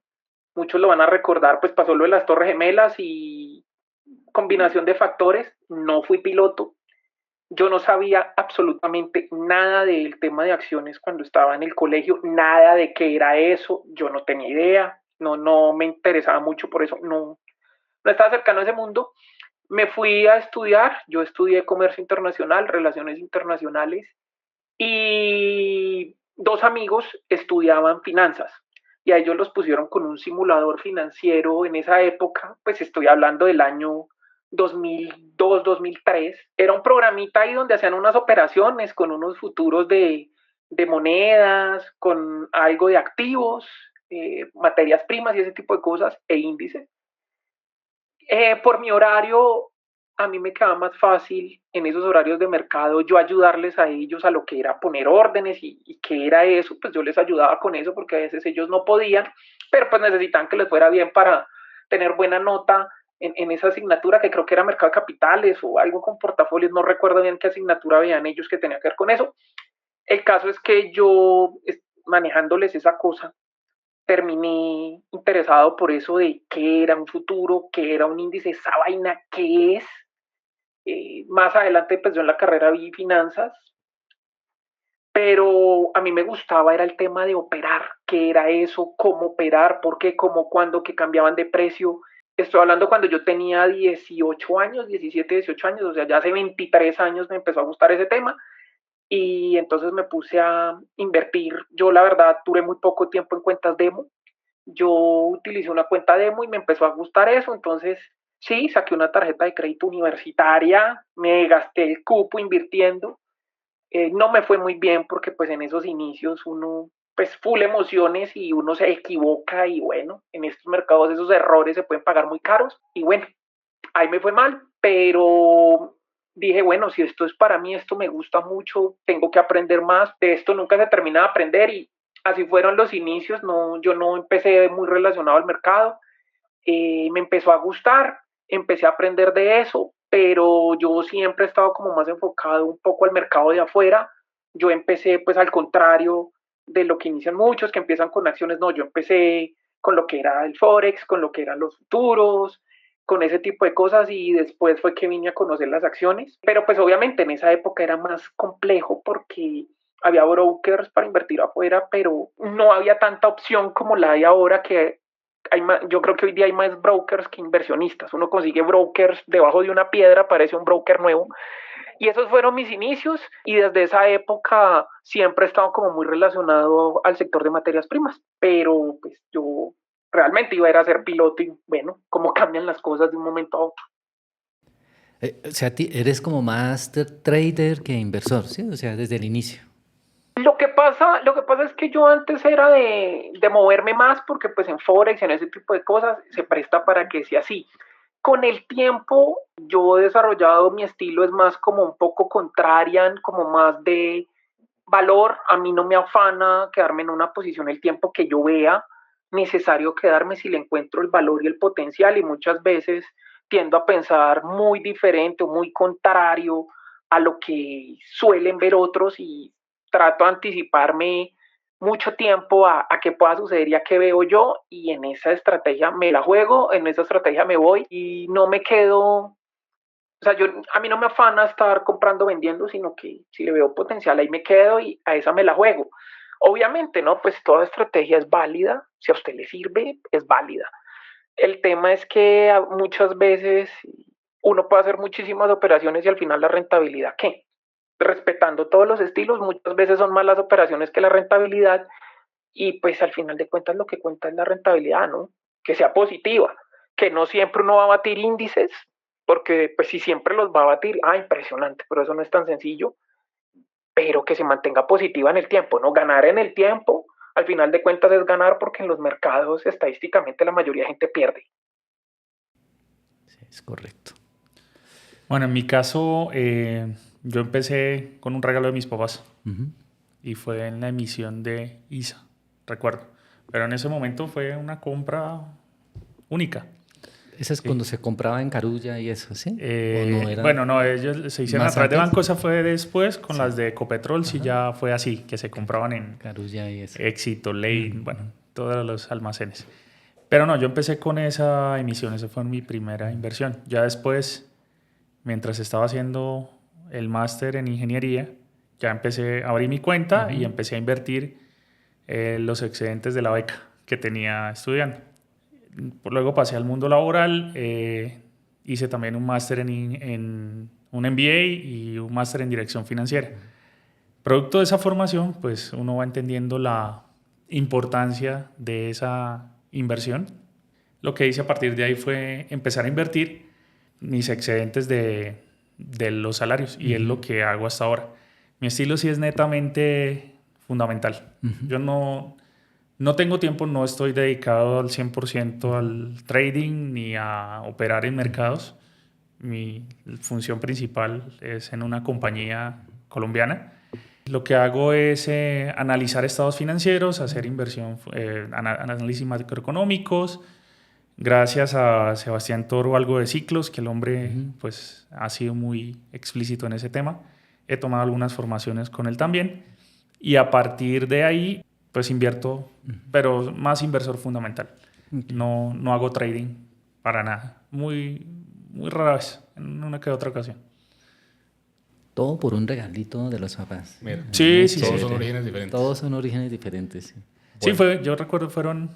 S5: muchos lo van a recordar, pues pasó lo de las Torres Gemelas y combinación de factores, no fui piloto. Yo no sabía absolutamente nada del tema de acciones cuando estaba en el colegio, nada de qué era eso, yo no tenía idea, no me interesaba mucho, por eso no estaba cercano a ese mundo. Me fui a estudiar, yo estudié comercio internacional, relaciones internacionales, y dos amigos estudiaban finanzas y a ellos los pusieron con un simulador financiero en esa época, pues estoy hablando del año 2002, 2003. Era un programita ahí donde hacían unas operaciones con unos futuros de monedas, con algo de activos, materias primas y ese tipo de cosas e índices. Por mi horario, a mí me quedaba más fácil en esos horarios de mercado yo ayudarles a ellos a lo que era poner órdenes y qué era eso, pues yo les ayudaba con eso porque a veces ellos no podían, pero pues necesitaban que les fuera bien para tener buena nota en esa asignatura que creo que era mercado de capitales o algo con portafolios, no recuerdo bien qué asignatura veían ellos que tenía que ver con eso. El caso es que yo manejándoles esa cosa, terminé interesado por eso de qué era un futuro, qué era un índice, esa vaina, qué es. Más adelante, pues yo en la carrera vi finanzas, pero a mí me gustaba era el tema de operar, qué era eso, cómo operar, por qué, cómo, cuándo, que cambiaban de precio. Estoy hablando cuando yo tenía 18 años, 17, 18 años, o sea, ya hace 23 años me empezó a gustar ese tema y entonces me puse a invertir. Yo la verdad duré muy poco tiempo en cuentas demo. Yo utilicé una cuenta demo y me empezó a gustar eso, entonces sí, saqué una tarjeta de crédito universitaria, me gasté el cupo invirtiendo. No me fue muy bien porque pues en esos inicios uno pues full emociones y uno se equivoca y bueno, en estos mercados esos errores se pueden pagar muy caros y bueno, ahí me fue mal, pero dije, bueno, si esto es para mí, esto me gusta mucho, tengo que aprender más, de esto nunca se termina de aprender y así fueron los inicios, no, yo no empecé muy relacionado al mercado, me empezó a gustar, empecé a aprender de eso, pero yo siempre he estado como más enfocado un poco al mercado de afuera. Yo empecé pues al contrario de lo que inician muchos, que empiezan con acciones, no, yo empecé con lo que era el Forex, con lo que eran los futuros, con ese tipo de cosas y después fue que vine a conocer las acciones. Pero pues obviamente en esa época era más complejo porque había brokers para invertir afuera, pero no había tanta opción como la hay ahora que yo creo que hoy día hay más brokers que inversionistas. Uno consigue brokers debajo de una piedra, parece un broker nuevo. Y esos fueron mis inicios y desde esa época siempre he estado como muy relacionado al sector de materias primas. Pero pues yo realmente iba a ir a ser piloto y bueno, cómo cambian las cosas de un momento a otro.
S1: O sea, eres como más trader que inversor, ¿sí? O sea, desde el inicio.
S5: Lo que pasa es que yo antes era de moverme más porque pues en Forex, en ese tipo de cosas, se presta para que sea así. Con el tiempo yo he desarrollado mi estilo, es más como un poco contrarian, como más de valor. A mí no me afana quedarme en una posición el tiempo que yo vea necesario quedarme si le encuentro el valor y el potencial y muchas veces tiendo a pensar muy diferente o muy contrario a lo que suelen ver otros y trato de anticiparme mucho tiempo a qué pueda suceder y a qué veo yo y en esa estrategia me la juego, en esa estrategia me voy y no me quedo, o sea, a mí no me afana estar comprando, vendiendo, sino que si le veo potencial ahí me quedo y a esa me la juego. Obviamente, ¿no? Pues toda estrategia es válida, si a usted le sirve, es válida. El tema es que muchas veces uno puede hacer muchísimas operaciones y al final la rentabilidad, ¿qué? Respetando todos los estilos, muchas veces son más las operaciones que la rentabilidad y pues al final de cuentas lo que cuenta es la rentabilidad, ¿no? Que sea positiva, que no siempre uno va a batir índices, porque pues si siempre los va a batir, impresionante, pero eso no es tan sencillo, pero que se mantenga positiva en el tiempo, ¿no? Ganar en el tiempo, al final de cuentas es ganar porque en los mercados estadísticamente la mayoría de gente pierde.
S1: Sí, es correcto.
S4: Bueno, en mi caso, yo empecé con un regalo de mis papás y fue en la emisión de ISA, recuerdo. Pero en ese momento fue una compra única.
S1: Esa es cuando se compraba en Carulla y eso, ¿sí?
S4: Bueno, no, ellos se hicieron a través de banco, esa fue después, con las de Ecopetrol, sí ya fue así, que se compraban en
S1: Carulla y eso.
S4: Éxito, Lane, bueno, todos los almacenes. Pero no, yo empecé con esa emisión, esa fue mi primera inversión. Ya después, mientras estaba haciendo el máster en ingeniería, ya abrí mi cuenta y empecé a invertir los excedentes de la beca que tenía estudiando. Luego pasé al mundo laboral, hice también un máster en un MBA y un máster en dirección financiera. Producto de esa formación, pues uno va entendiendo la importancia de esa inversión. Lo que hice a partir de ahí fue empezar a invertir mis excedentes de los salarios y es lo que hago hasta ahora. Mi estilo sí es netamente fundamental. Yo no tengo tiempo, no estoy dedicado al 100% al trading ni a operar en mercados. Mi función principal es en una compañía colombiana. Lo que hago es analizar estados financieros, hacer análisis macroeconómicos. Gracias a Sebastián Toro, algo de ciclos, que el hombre pues, ha sido muy explícito en ese tema. He tomado algunas formaciones con él también. Y a partir de ahí, pues invierto, pero más inversor fundamental. No hago trading para nada. Muy, muy rara vez, en una que otra ocasión.
S1: Todo por un regalito de los papás.
S4: Sí.
S3: Todos son orígenes diferentes.
S1: Todos son orígenes diferentes, sí.
S4: Sí, yo recuerdo fueron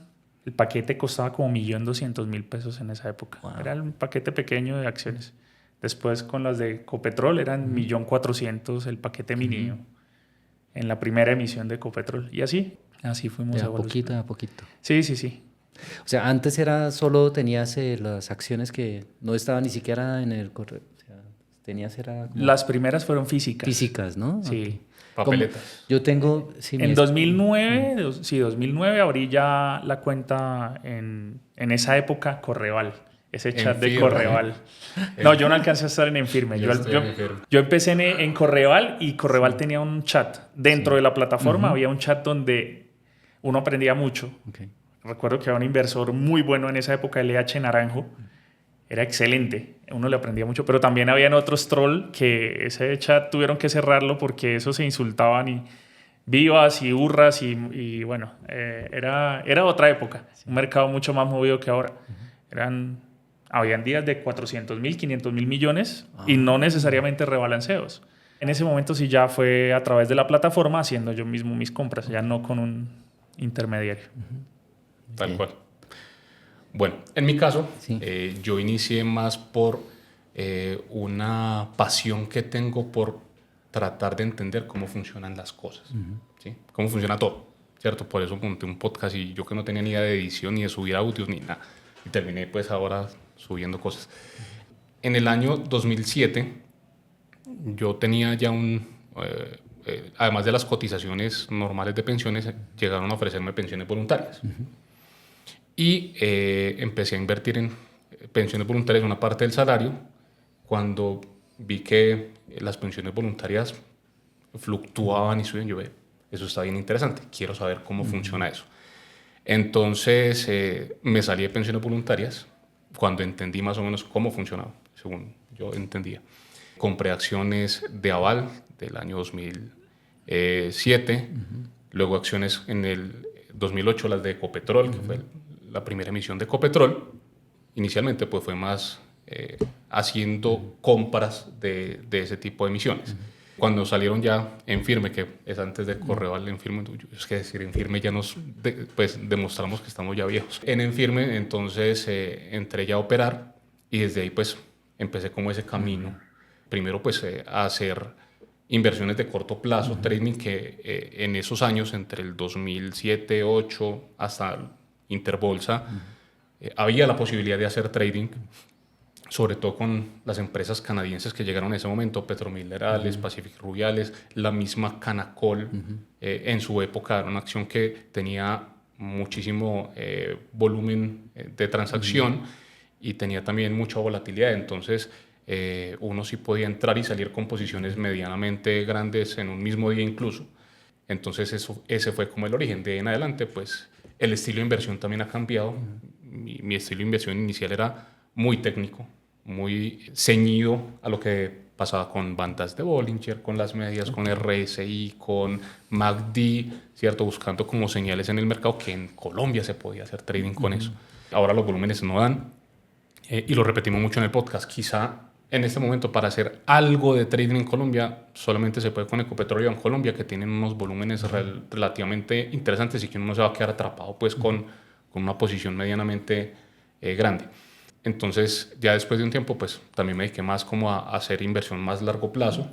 S4: El paquete costaba como 1.200.000 pesos en esa época.
S1: Wow.
S4: Era un paquete pequeño de acciones. Después con las de Copetrol eran 1.400.000 el paquete mínimo en la primera emisión de Ecopetrol. Y así fuimos
S1: De a
S4: evolucionando.
S1: poquito, de a poquito.
S4: Sí, sí, sí.
S1: O sea, antes era solo tenías las acciones que no estaban ni siquiera en el correo. O sea, tenías era como
S4: Las primeras fueron físicas.
S1: físicas, ¿no?
S4: Sí.
S3: Papeletas.
S1: Yo tengo... sí,
S4: En 2009 abrí ya la cuenta en esa época Correval, ese chat de
S3: Enfirme.
S4: Correval. No, yo no alcancé a estar en Enfirme.
S3: Yo estoy en Enfirme.
S4: Yo empecé en Correval y Correval tenía un chat. Dentro de la plataforma había un chat donde uno aprendía mucho.
S1: Ok.
S4: Recuerdo que había un inversor muy bueno en esa época, LH Naranjo. Era excelente, uno le aprendía mucho, pero también habían otros troll que ese chat tuvieron que cerrarlo porque eso se insultaban y vivas y burras y bueno, era otra época, un mercado mucho más movido que ahora. Habían días de 400.000, 500.000 millones y no necesariamente rebalanceos. En ese momento sí ya fue a través de la plataforma haciendo yo mismo mis compras, ya no con un intermediario.
S3: Tal cual. Bueno, en mi caso,
S1: Sí.
S3: yo inicié más por una pasión que tengo por tratar de entender cómo funcionan las cosas, ¿sí? Cómo funciona todo, ¿cierto? Por eso monté un podcast y yo que no tenía ni idea de edición, ni de subir audios, ni nada. Y terminé pues ahora subiendo cosas. En el año 2007, yo tenía ya además de las cotizaciones normales de pensiones, llegaron a ofrecerme pensiones voluntarias. Y empecé a invertir en pensiones voluntarias, una parte del salario, cuando vi que las pensiones voluntarias fluctuaban y subían. Yo ve, eso está bien interesante, quiero saber cómo funciona eso. Entonces me salí de pensiones voluntarias cuando entendí más o menos cómo funcionaba, según yo entendía. Compré acciones de Aval del año 2007, luego acciones en el 2008, las de Ecopetrol, que fue la primera emisión de Ecopetrol. Inicialmente pues fue más haciendo compras de ese tipo de emisiones. Cuando salieron ya Enfirme, que es antes de Correval, Enfirme, es que decir Enfirme ya pues demostramos que estamos ya viejos. En Enfirme entonces entré ya a operar y desde ahí pues empecé como ese camino. Primero pues a hacer inversiones de corto plazo, trading que en esos años, entre el 2007, 2008 hasta Interbolsa, había la posibilidad de hacer trading, sobre todo con las empresas canadienses que llegaron en ese momento, Petrominerales, Pacific Rubiales, la misma Canacol, en su época era una acción que tenía muchísimo volumen de transacción y tenía también mucha volatilidad, entonces uno sí podía entrar y salir con posiciones medianamente grandes en un mismo día incluso. Entonces ese fue como el origen. De ahí en adelante, pues el estilo de inversión también ha cambiado. Mi estilo de inversión inicial era muy técnico, muy ceñido a lo que pasaba con bandas de Bollinger, con las medias, con RSI, con MACD, ¿cierto? Buscando como señales en el mercado que en Colombia se podía hacer trading con eso. Ahora los volúmenes no dan y lo repetimos mucho en el podcast. Quizá en este momento para hacer algo de trading en Colombia solamente se puede con Ecopetrol y Colombia, que tienen unos volúmenes relativamente interesantes y que uno no se va a quedar atrapado pues con una posición medianamente grande. Entonces ya después de un tiempo pues también me dediqué más como a hacer inversión más largo plazo.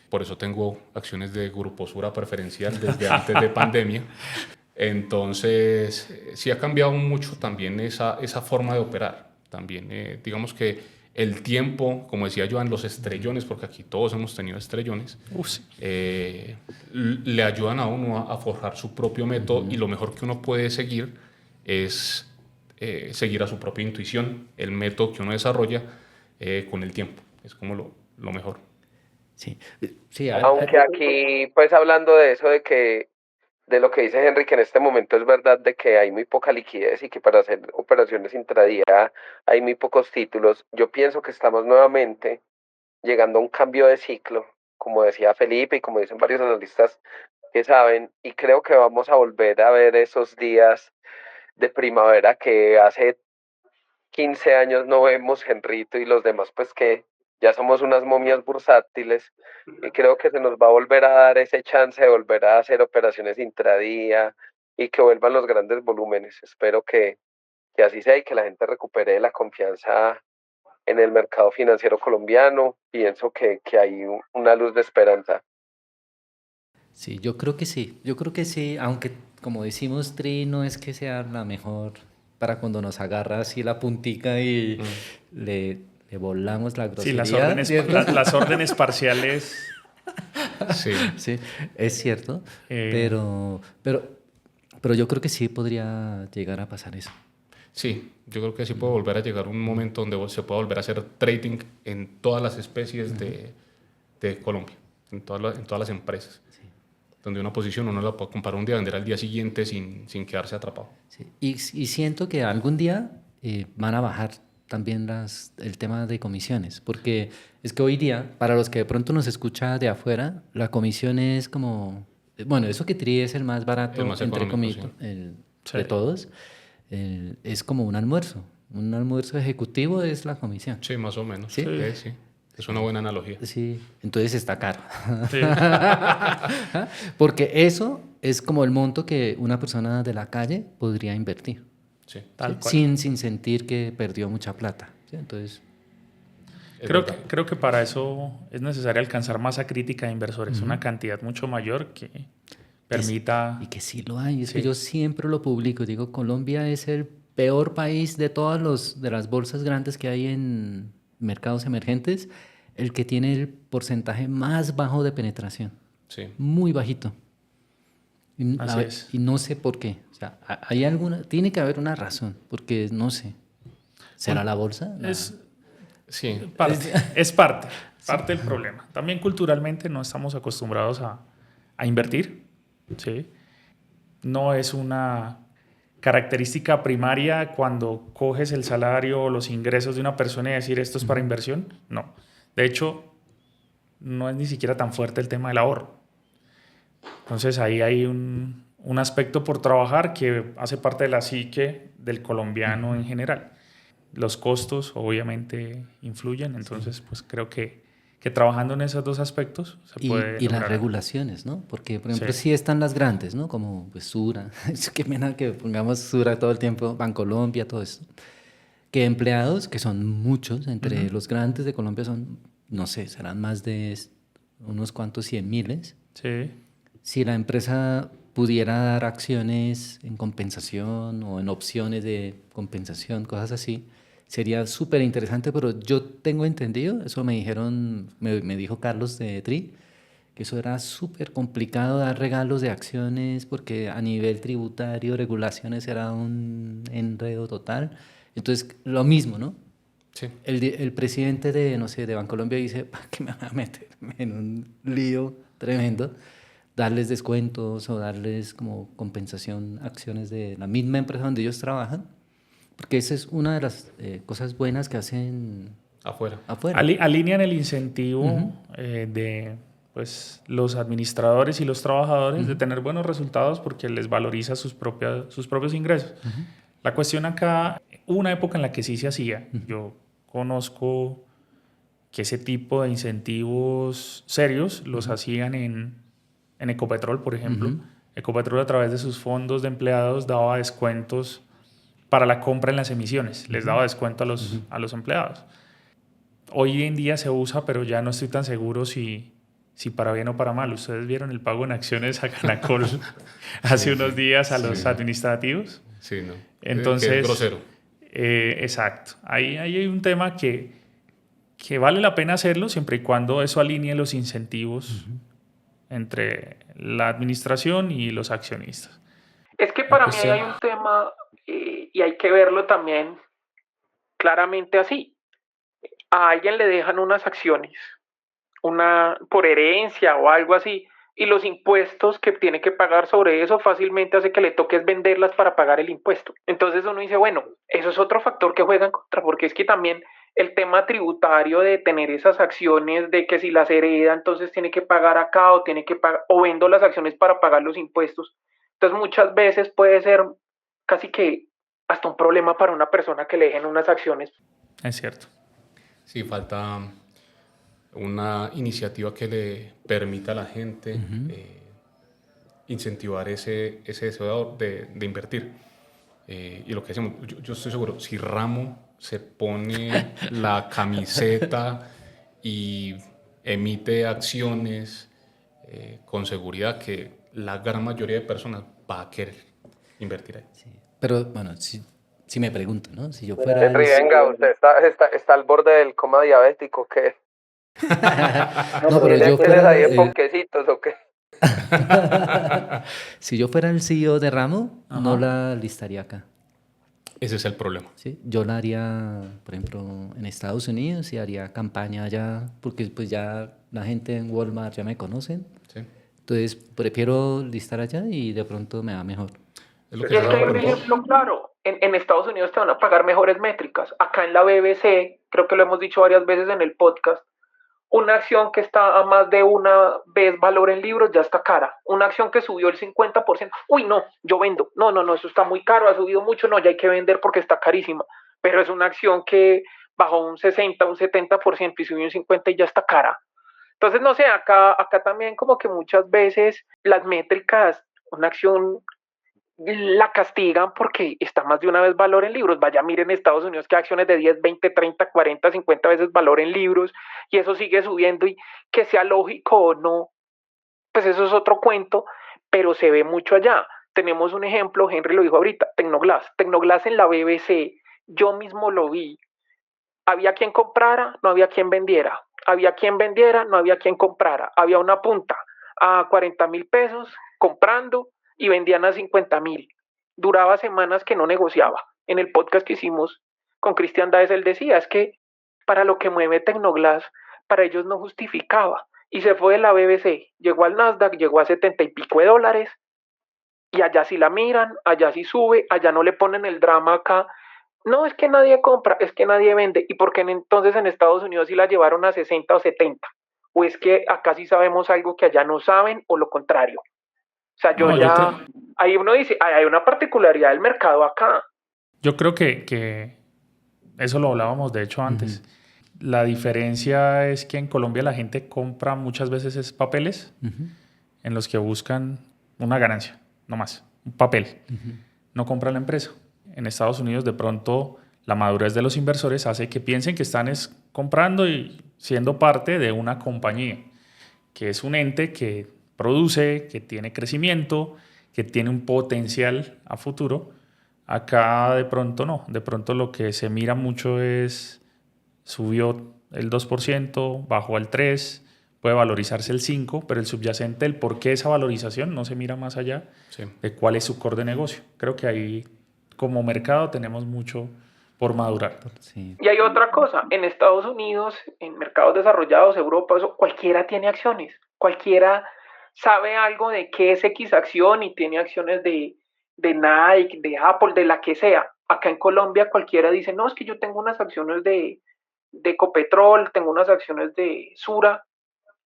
S3: Por eso tengo acciones de Grupo Sura preferencial desde antes de pandemia. Entonces sí ha cambiado mucho también esa forma de operar. También digamos que el tiempo, como decía Joan, los estrellones, porque aquí todos hemos tenido estrellones,
S4: Sí.
S3: le ayudan a uno a forjar su propio método y lo mejor que uno puede seguir es seguir a su propia intuición, el método que uno desarrolla con el tiempo. Es como lo mejor.
S1: Sí, sí.
S2: Aunque aquí, pues hablando de eso, de lo que dice Henry, que en este momento es verdad de que hay muy poca liquidez y que para hacer operaciones intradía hay muy pocos títulos, yo pienso que estamos nuevamente llegando a un cambio de ciclo, como decía Felipe y como dicen varios analistas que saben, y creo que vamos a volver a ver esos días de primavera que hace 15 años no vemos, Henrito y los demás, pues que ya somos unas momias bursátiles y creo que se nos va a volver a dar ese chance de volver a hacer operaciones intradía, y que vuelvan los grandes volúmenes. Espero que así sea y que la gente recupere la confianza en el mercado financiero colombiano. Pienso que hay una luz de esperanza.
S1: Sí, yo creo que sí, aunque como decimos, Tri no es que sea la mejor para cuando nos agarra así la puntica y le volamos la
S4: Sí, las
S1: grosería,
S4: órdenes,
S1: ¿cierto?
S4: las órdenes parciales.
S3: Sí,
S1: Sí, es cierto,
S4: eh,
S1: pero, pero, pero yo creo que sí podría llegar a pasar eso.
S3: sí, yo creo que sí puede volver a llegar un momento donde se pueda volver a hacer trading en todas las especies de Colombia, en todas las empresas, donde una posición uno la puede comprar un día, vender al día siguiente sin quedarse atrapado.
S1: Sí. Y siento que algún día van a bajar también el tema de comisiones, porque es que hoy día, para los que de pronto nos escucha de afuera, la comisión es como, bueno, eso que Tri es el más barato,
S3: El más
S1: entre
S3: económico,
S1: comillas,
S3: sí.
S4: Sí.
S1: de todos, es como un almuerzo ejecutivo es la comisión.
S3: Sí, más o menos.
S1: ¿Sí?
S3: Sí. Es una buena analogía.
S1: Sí, entonces está caro.
S4: Sí.
S1: Porque eso es como el monto que una persona de la calle podría invertir.
S3: Sí,
S4: Tal cual.
S1: Sin sentir que perdió mucha plata. ¿Sí? Entonces,
S3: es
S4: Creo
S3: verdad.
S4: creo que para eso es necesario alcanzar masa crítica de inversores, una cantidad mucho mayor que permita...
S1: y que sí lo hay. Es que
S4: Sí.
S1: yo siempre lo publico. Digo, Colombia es el peor país de de las bolsas grandes que hay en mercados emergentes, el que tiene el porcentaje más bajo de penetración.
S3: Sí.
S1: Muy bajito.
S4: Así es.
S1: Y no sé por qué. O sea, tiene que haber una razón, porque no sé. ¿Será la bolsa?
S4: Es
S3: Sí.
S4: parte del problema. También culturalmente no estamos acostumbrados a invertir, ¿sí? No es una característica primaria cuando coges el salario o los ingresos de una persona y decir esto es para inversión. No. De hecho, no es ni siquiera tan fuerte el tema del ahorro. Entonces ahí hay un aspecto por trabajar que hace parte de la psique del colombiano en general. Los costos obviamente influyen, entonces pues creo que trabajando en esos dos aspectos se puede
S1: Y las
S4: lograr.
S1: regulaciones, ¿no? Porque, por ejemplo,
S4: Sí.
S1: sí están las grandes, ¿no? Como pues, Sura. Qué pena que pongamos Sura todo el tiempo, Bancolombia, todo eso. Que empleados, que son muchos, entre los grandes de Colombia son, no sé, serán más de unos cuantos 100.000.
S4: Sí.
S1: Si la empresa pudiera dar acciones en compensación o en opciones de compensación, cosas así, sería súper interesante, pero yo tengo entendido, eso me dijeron, me dijo Carlos de Tri, que eso era súper complicado dar regalos de acciones porque a nivel tributario, regulaciones era un enredo total. Entonces, lo mismo, ¿no?
S3: Sí.
S1: El presidente de, no sé, de Bancolombia dice, ¿para qué me voy a meter en un lío tremendo? Darles descuentos o darles como compensación acciones de la misma empresa donde ellos trabajan, porque esa es una de las cosas buenas que hacen
S3: Afuera.
S1: afuera.
S4: Alinean el incentivo de pues, los administradores y los trabajadores de tener buenos resultados porque les valoriza sus propios ingresos. La cuestión acá, hubo una época en la que sí se hacía. Yo conozco que ese tipo de incentivos serios los hacían en Ecopetrol, por ejemplo. Ecopetrol a través de sus fondos de empleados daba descuentos para la compra en las emisiones. Les daba descuento a los empleados. Hoy en día se usa, pero ya no estoy tan seguro si para bien o para mal. Ustedes vieron el pago en acciones a Canacol hace unos días a los administrativos.
S3: Sí, no.
S4: Entonces,
S3: Que es grosero.
S4: Exacto. Ahí hay un tema que vale la pena hacerlo siempre y cuando eso alinee los incentivos entre la administración y los accionistas.
S5: Es que para mí ahí hay un tema y hay que verlo también claramente así. A alguien le dejan unas acciones, por herencia o algo así, y los impuestos que tiene que pagar sobre eso fácilmente hace que le toque venderlas para pagar el impuesto. Entonces uno dice, bueno, eso es otro factor que juega en contra, porque es que también el tema tributario de tener esas acciones, de que si las hereda, entonces tiene que pagar acá o tiene que pagar, o vendo las acciones para pagar los impuestos. Entonces muchas veces puede ser casi que hasta un problema para una persona que le dejen unas acciones.
S4: Es cierto.
S3: Sí, falta una iniciativa que le permita a la gente incentivar ese deseo de invertir. Y lo que decimos, yo estoy seguro, si Ramo se pone la camiseta y emite acciones, con seguridad que la gran mayoría de personas va a querer invertir ahí.
S1: Sí. Pero bueno, si me pregunto, ¿no? Si yo fuera
S2: Henry, venga, usted está al borde del coma diabético, ¿qué?
S1: No, pero yo
S2: ¿Tienes ahí
S1: fuera
S2: de ponquecitos o qué?
S1: si yo fuera el CEO de Ramo, no
S4: Ajá.
S1: la listaría acá.
S3: Ese es el problema.
S1: ¿Sí? Yo la haría, por ejemplo, en Estados Unidos y haría campaña allá, porque pues ya la gente en Walmart ya me conocen.
S3: ¿Sí?
S1: Entonces prefiero listar allá y de pronto me va mejor.
S3: Es lo
S5: Y
S3: que
S5: es
S3: se
S5: que
S3: da
S5: hay un
S3: pronto.
S5: ejemplo claro. En Estados Unidos te van a pagar mejores métricas. Acá en la BBC, creo que lo hemos dicho varias veces en el podcast, una acción que está a más de una vez valor en libros ya está cara. Una acción que subió el 50%, uy, no, yo vendo. No, no, no, eso está muy caro, ha subido mucho, no, ya hay que vender porque está carísima. Pero es una acción que bajó un 60, un 70% y subió un 50% y ya está cara. Entonces, no sé, acá también como que muchas veces las métricas, una acción la castigan porque está más de una vez valor en libros. Vaya, miren Estados Unidos que acciones de 10, 20, 30, 40, 50 veces valor en libros y eso sigue subiendo y que sea lógico o no, pues eso es otro cuento, pero se ve mucho allá. Tenemos un ejemplo, Henry lo dijo ahorita, Tecnoglass. Tecnoglass en la BBC, yo mismo lo vi. Había quien comprara, no había quien vendiera. Había quien vendiera, no había quien comprara. Había una punta a 40.000 pesos comprando y vendían a 50.000. Duraba semanas que no negociaba. En el podcast que hicimos con Cristian Daes, él decía, es que para lo que mueve Tecnoglass, para ellos no justificaba. Y se fue de la BBC, llegó al Nasdaq, llegó a 70 y pico de dólares, y allá sí la miran, allá sí sube, allá no le ponen el drama acá. No, es que nadie compra, es que nadie vende. ¿Y por qué entonces en Estados Unidos sí la llevaron a 60 o 70? ¿O es que acá sí sabemos algo que allá no saben o lo contrario? O sea, yo
S4: No,
S5: ya, ahí uno dice, hay una particularidad del mercado acá.
S4: yo creo que eso lo hablábamos de hecho antes. La diferencia es que en Colombia la gente compra muchas veces es papeles en los que buscan una ganancia, no más, un papel. No compra la empresa. En Estados Unidos de pronto la madurez de los inversores hace que piensen que están comprando y siendo parte de una compañía, que es un ente que produce, que tiene crecimiento, que tiene un potencial a futuro. Acá de pronto no, de pronto lo que se mira mucho es subió el 2%, bajó al 3%, puede valorizarse el 5%, pero el subyacente, el por qué esa valorización no se mira más allá
S3: Sí.
S4: de cuál es su core de negocio. Creo que ahí como mercado tenemos mucho por madurar.
S1: Sí.
S5: Y hay otra cosa, en Estados Unidos, en mercados desarrollados, Europa, eso, cualquiera tiene acciones, cualquiera sabe algo de qué es X acción y tiene acciones de Nike, de Apple, de la que sea. Acá en Colombia cualquiera dice, no, es que yo tengo unas acciones de Ecopetrol, tengo unas acciones de Sura,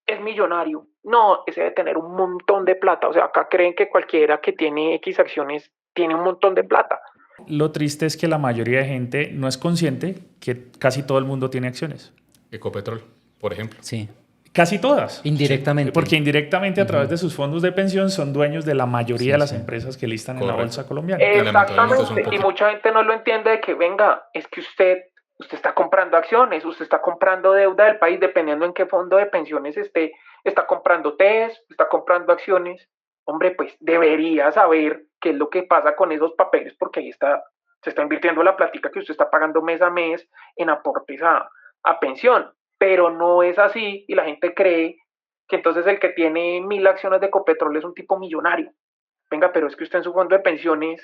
S5: es millonario. No, ese debe tener un montón de plata. O sea, acá creen que cualquiera que tiene X acciones tiene un montón de plata.
S4: Lo triste es que la mayoría de gente no es consciente que casi todo el mundo tiene acciones.
S3: Ecopetrol, por ejemplo.
S1: Sí.
S4: Casi todas.
S1: Indirectamente.
S4: Porque indirectamente a través de sus fondos de pensión son dueños de la mayoría de las empresas que listan en la
S3: Correcto.
S4: bolsa colombiana.
S3: lamentablemente son
S5: Exactamente. Y
S3: poquitos.
S5: mucha gente no lo entiende de que venga, es que usted está comprando acciones, usted está comprando deuda del país, dependiendo en qué fondo de pensiones esté, está comprando TES, está comprando acciones. Hombre, pues debería saber qué es lo que pasa con esos papeles, porque ahí se está invirtiendo la plática que usted está pagando mes a mes en aportes a pensión. Pero no es así y la gente cree que entonces el que tiene 1.000 acciones de Ecopetrol es un tipo millonario. Venga, pero es que usted en su fondo de pensiones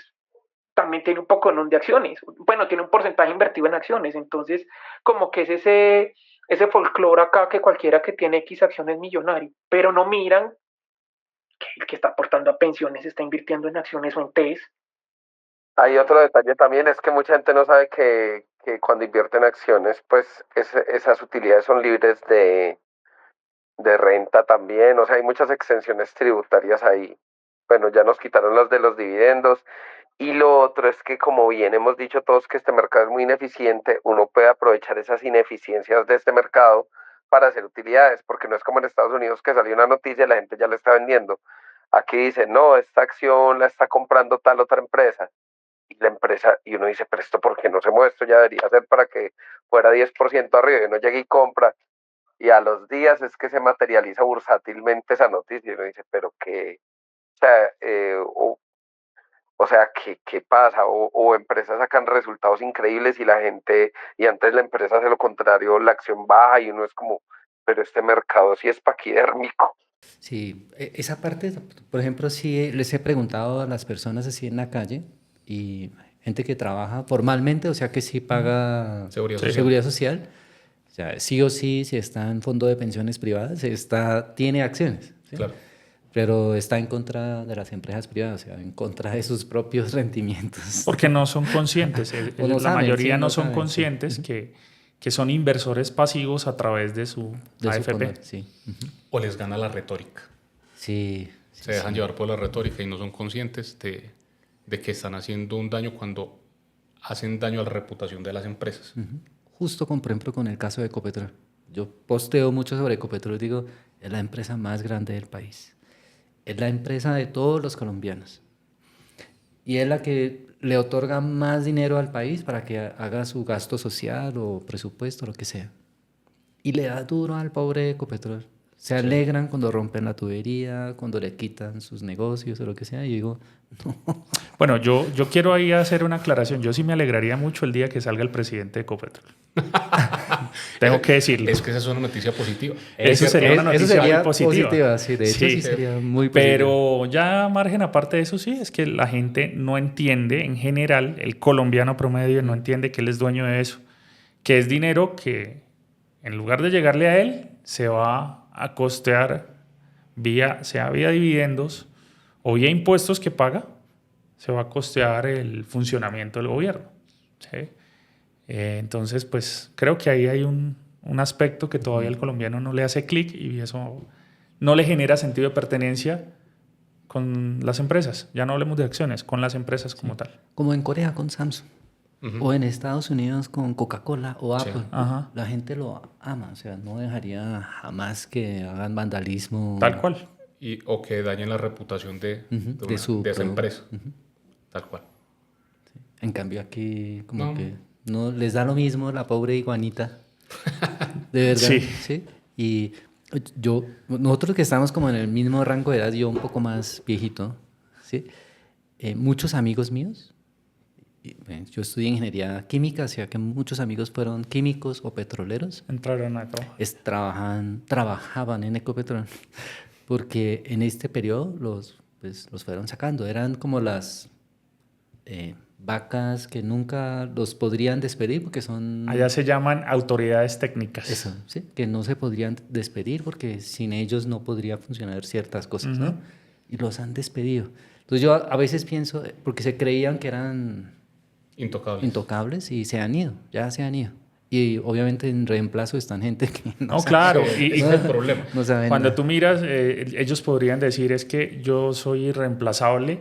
S5: también tiene un poco de acciones. Bueno, tiene un porcentaje invertido en acciones. Entonces, como que es ese folclore acá que cualquiera que tiene X acciones es millonario. Pero no miran que el que está aportando a pensiones está invirtiendo en acciones o en TES.
S2: Hay otro detalle también, es que mucha gente no sabe que cuando invierte en acciones, pues esas utilidades son libres de renta también, o sea, hay muchas exenciones tributarias ahí. Bueno, ya nos quitaron las de los dividendos. Y lo otro es que, como bien hemos dicho todos que este mercado es muy ineficiente, uno puede aprovechar esas ineficiencias de este mercado para hacer utilidades, porque no es como en Estados Unidos que salió una noticia y la gente ya la está vendiendo. Aquí dicen, no, esta acción la está comprando tal otra empresa. Y la empresa, y uno dice, pero esto ¿por qué no se mueve? Esto ya debería ser para que fuera 10% arriba, y uno llega y compra, y a los días es que se materializa bursátilmente esa noticia, y uno dice, pero qué, o sea, o sea, ¿qué pasa? O empresas sacan resultados increíbles y la gente, y antes la empresa hace lo contrario, la acción baja y uno es como, pero este mercado sí es paquidérmico.
S1: Sí, esa parte, por ejemplo, sí les he preguntado a las personas así en la calle y gente que trabaja formalmente, o sea que sí paga
S3: Seguridad social.
S1: seguridad social, o sea, sí o sí, si está en fondo de pensiones privadas, tiene acciones, ¿sí?
S3: Claro.
S1: Pero está en contra de las empresas privadas, o sea, en contra de sus propios rendimientos.
S4: Porque no son conscientes.
S1: O no
S4: La
S1: saben,
S4: mayoría
S1: sí,
S4: no
S1: no
S4: son
S1: saben,
S4: conscientes
S1: sí.
S4: que son inversores pasivos a través de su
S1: De su
S4: AFP.
S1: fondo, sí.
S3: O les gana la retórica.
S1: Sí, sí,
S3: Se dejan
S1: sí.
S3: llevar por la retórica y no son conscientes de que están haciendo un daño cuando hacen daño a la reputación de las empresas.
S1: Justo con, por ejemplo, con el caso de Ecopetrol. Yo posteo mucho sobre Ecopetrol y digo, es la empresa más grande del país. Es la empresa de todos los colombianos. Y es la que le otorga más dinero al país para que haga su gasto social o presupuesto, lo que sea. Y le da duro al pobre Ecopetrol. Se alegran cuando rompen la tubería, cuando le quitan sus negocios o lo que sea. Y yo digo, no.
S4: Bueno, yo quiero ahí hacer una aclaración. Yo sí me alegraría mucho el día que salga el presidente de Ecopetrol. Tengo que decirlo.
S3: Es que esa es una noticia positiva.
S4: Eso sería una
S1: Eso
S4: noticia
S1: sería
S4: muy positiva.
S1: sí, de hecho
S4: Sí.
S1: sí sería muy positiva.
S4: Pero ya margen aparte de eso, sí, es que la gente no entiende, en general, el colombiano promedio no entiende que él es dueño de eso, que es dinero que en lugar de llegarle a él, se va a costear sea vía dividendos o vía impuestos que paga, se va a costear el funcionamiento del gobierno. ¿Sí? Entonces, pues creo que ahí hay un aspecto que todavía el colombiano no le hace clic y eso no le genera sentido de pertenencia con las empresas. Ya no hablemos de acciones, con las empresas como tal.
S1: Como en Corea con Samsung. O en Estados Unidos con Coca-Cola o Apple.
S4: Ajá.
S1: La gente lo ama, o sea, no dejaría jamás que hagan vandalismo.
S4: Tal cual.
S3: O que dañen la reputación de
S1: de
S3: esa
S1: producto.
S3: empresa. Tal cual.
S1: En cambio aquí como
S3: No.
S1: que no les da lo mismo la pobre iguanita. De verdad.
S4: Sí.
S1: ¿Sí? Y nosotros que estamos como en el mismo rango de edad, yo un poco más viejito, ¿sí? Muchos amigos míos, yo estudié ingeniería química, o sea que muchos amigos fueron químicos o petroleros.
S4: Entraron a trabajar.
S1: Trabajaban en Ecopetrol, porque en este periodo los fueron sacando. Eran como las vacas que nunca los podrían despedir porque son...
S4: Allá se llaman autoridades técnicas.
S1: Eso, ¿sí? Que no se podrían despedir porque sin ellos no podría funcionar ciertas cosas, ¿no? Y los han despedido. Entonces yo a veces pienso, porque se creían que eran intocables y se han ido, ya se han ido. Y obviamente en reemplazo están gente que no sabe,
S4: claro.
S3: Ese es el problema.
S1: no saben
S4: Cuando
S1: nada.
S4: tú miras, ellos podrían decir es que yo soy irreemplazable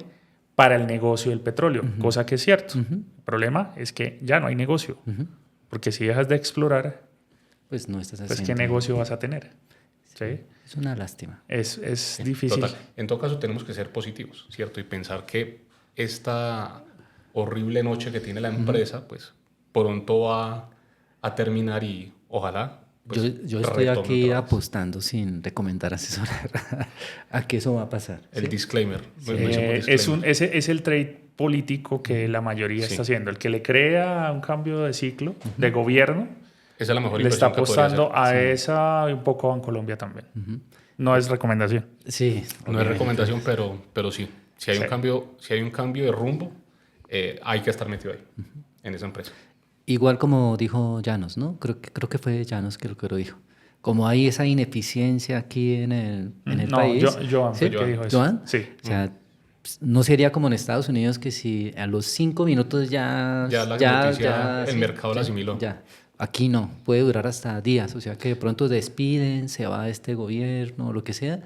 S4: para el negocio del petróleo, cosa que es cierto. El problema es que ya no hay negocio, porque si dejas de explorar,
S1: Pues no estás
S4: pues
S1: haciendo...
S4: ¿qué negocio vas a tener? ¿Sí?
S1: Es una lástima.
S4: Es difícil.
S3: Total. En todo caso, tenemos que ser positivos, ¿cierto? Y pensar que esta horrible noche que tiene la empresa, pues pronto va a terminar y ojalá. Pues,
S1: yo estoy
S3: retome
S1: aquí
S3: otra vez.
S1: apostando sin recomendar asesorar a que eso va a pasar.
S3: El
S1: ¿sí?
S3: disclaimer.
S4: Es el trade político que la mayoría está haciendo. El que le crea un cambio de ciclo de gobierno
S3: Esa es la mejor
S4: le está
S3: inversión que podría
S4: apostando
S3: hacer.
S4: a esa y un poco en Colombia también. No es recomendación.
S1: Sí.
S3: No es
S1: obviamente.
S3: recomendación, pero sí. Si hay un cambio de rumbo, hay que estar metido ahí, en esa empresa.
S1: Igual como dijo Llanos, ¿no? Creo que fue Llanos que lo dijo. Como hay esa ineficiencia aquí en el país.
S4: Joan
S1: ¿sí?
S4: fue el que dijo eso.
S1: ¿Joan?
S4: Sí.
S1: O sea, no sería como en Estados Unidos que si a los 5 minutos ya
S3: la noticia, el
S1: sí,
S3: mercado la asimiló.
S1: Ya. Aquí no, puede durar hasta días. O sea que de pronto despiden, se va este gobierno, lo que sea.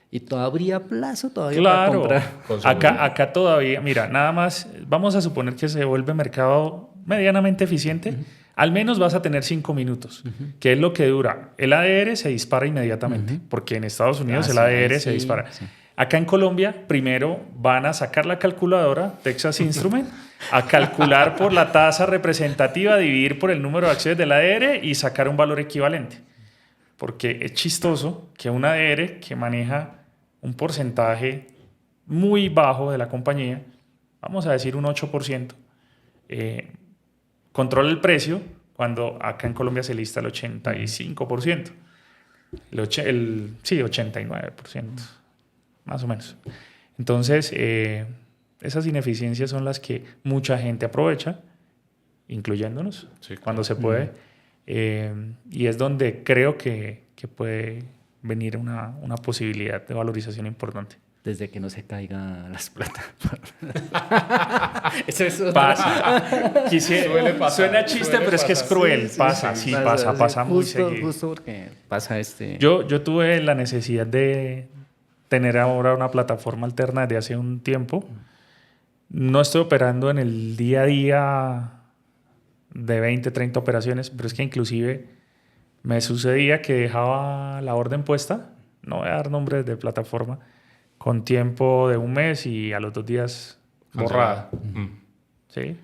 S1: Y todavía plazo todavía para
S4: Claro,
S1: comprar.
S4: acá todavía, mira, nada más, vamos a suponer que se vuelve mercado medianamente eficiente, al menos vas a tener 5 minutos, que es lo que dura. El ADR se dispara inmediatamente, porque en Estados Unidos el ADR se dispara.
S1: Sí.
S4: Acá en Colombia, primero van a sacar la calculadora, Texas Instrument, a calcular por la tasa representativa, dividir por el número de acciones del ADR y sacar un valor equivalente. Porque es chistoso que un ADR que maneja un porcentaje muy bajo de la compañía, vamos a decir un 8%, controla el precio cuando acá en Colombia se lista el 85%. Sí, 89%, más o menos. Entonces, esas ineficiencias son las que mucha gente aprovecha, incluyéndonos,
S3: Sí, claro.
S4: cuando se puede. Y es donde creo que puede venir una posibilidad de valorización importante.
S1: Desde que no se caigan las plataformas. Eso es
S4: Pasa.
S3: Suele pasar,
S4: Suena chiste,
S3: suele
S4: pero es que es
S3: pasar.
S4: cruel.
S1: Sí,
S4: pasa,
S1: sí,
S4: pasa muy
S1: justo,
S4: seguido.
S1: justo porque pasa
S4: Yo tuve la necesidad de tener ahora una plataforma alterna desde hace un tiempo. No estoy operando en el día a día de 20, 30 operaciones, pero es que inclusive me sucedía que dejaba la orden puesta, no voy a dar nombres de plataforma, con tiempo de un mes y a los 2 días borrada. ¿Sí?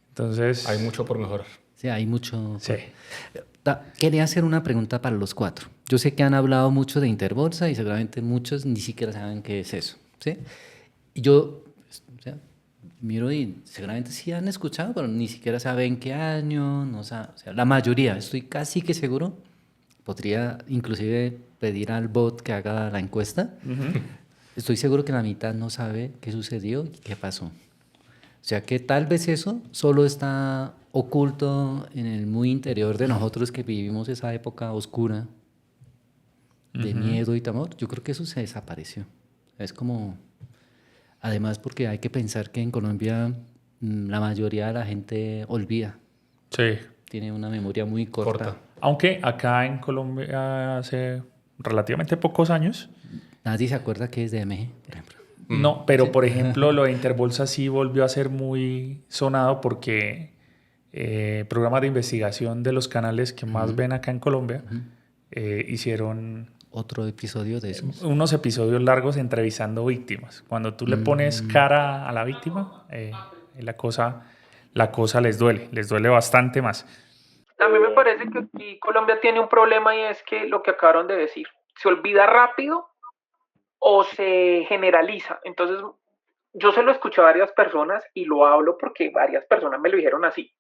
S4: Entonces...
S3: Hay mucho por mejorar.
S1: Sí, hay mucho.
S4: Sí.
S1: Quería hacer una pregunta para los 4. Yo sé que han hablado mucho de Interbolsa y seguramente muchos ni siquiera saben qué es eso. ¿Sí? Y yo, o sea, miro y seguramente sí han escuchado, pero ni siquiera saben qué año, no saben, o sea, la mayoría, estoy casi que seguro, podría inclusive pedir al bot que haga la encuesta. Estoy seguro que la mitad no sabe qué sucedió y qué pasó. O sea que tal vez eso solo está oculto en el muy interior de nosotros que vivimos esa época oscura de miedo y temor. Yo creo que eso se desapareció. Es como... Además porque hay que pensar que en Colombia la mayoría de la gente olvida.
S4: Sí.
S1: Tiene una memoria muy corta.
S4: Aunque acá en Colombia hace relativamente pocos años...
S1: Nadie se acuerda que es DMG, por ejemplo.
S4: No, pero por ejemplo lo de Interbolsa sí volvió a ser muy sonado porque programas de investigación de los canales que más ven acá en Colombia hicieron
S1: Otro episodio de esos.
S4: unos episodios largos entrevistando víctimas. Cuando tú le pones cara a la víctima, la cosa les duele bastante más.
S5: A mí me parece que aquí Colombia tiene un problema y es que lo que acabaron de decir, se olvida rápido o se generaliza. Entonces, yo se lo escuché a varias personas y lo hablo porque varias personas me lo dijeron así.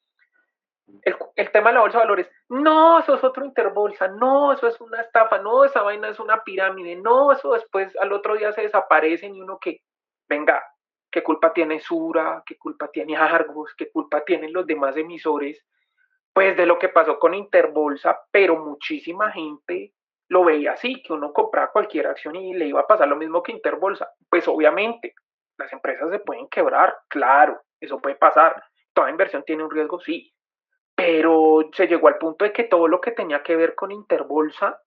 S5: El tema de la bolsa de valores, no, eso es otro Interbolsa, no, eso es una estafa, no, esa vaina es una pirámide, no, eso después al otro día se desaparecen y uno que, venga, ¿qué culpa tiene Sura? ¿Qué culpa tiene Argos? ¿Qué culpa tienen los demás emisores? Pues de lo que pasó con Interbolsa, pero muchísima gente lo veía así, que uno compraba cualquier acción y le iba a pasar lo mismo que Interbolsa. Pues obviamente, las empresas se pueden quebrar, claro, eso puede pasar. Toda inversión tiene un riesgo, sí, pero se llegó al punto de que todo lo que tenía que ver con Interbolsa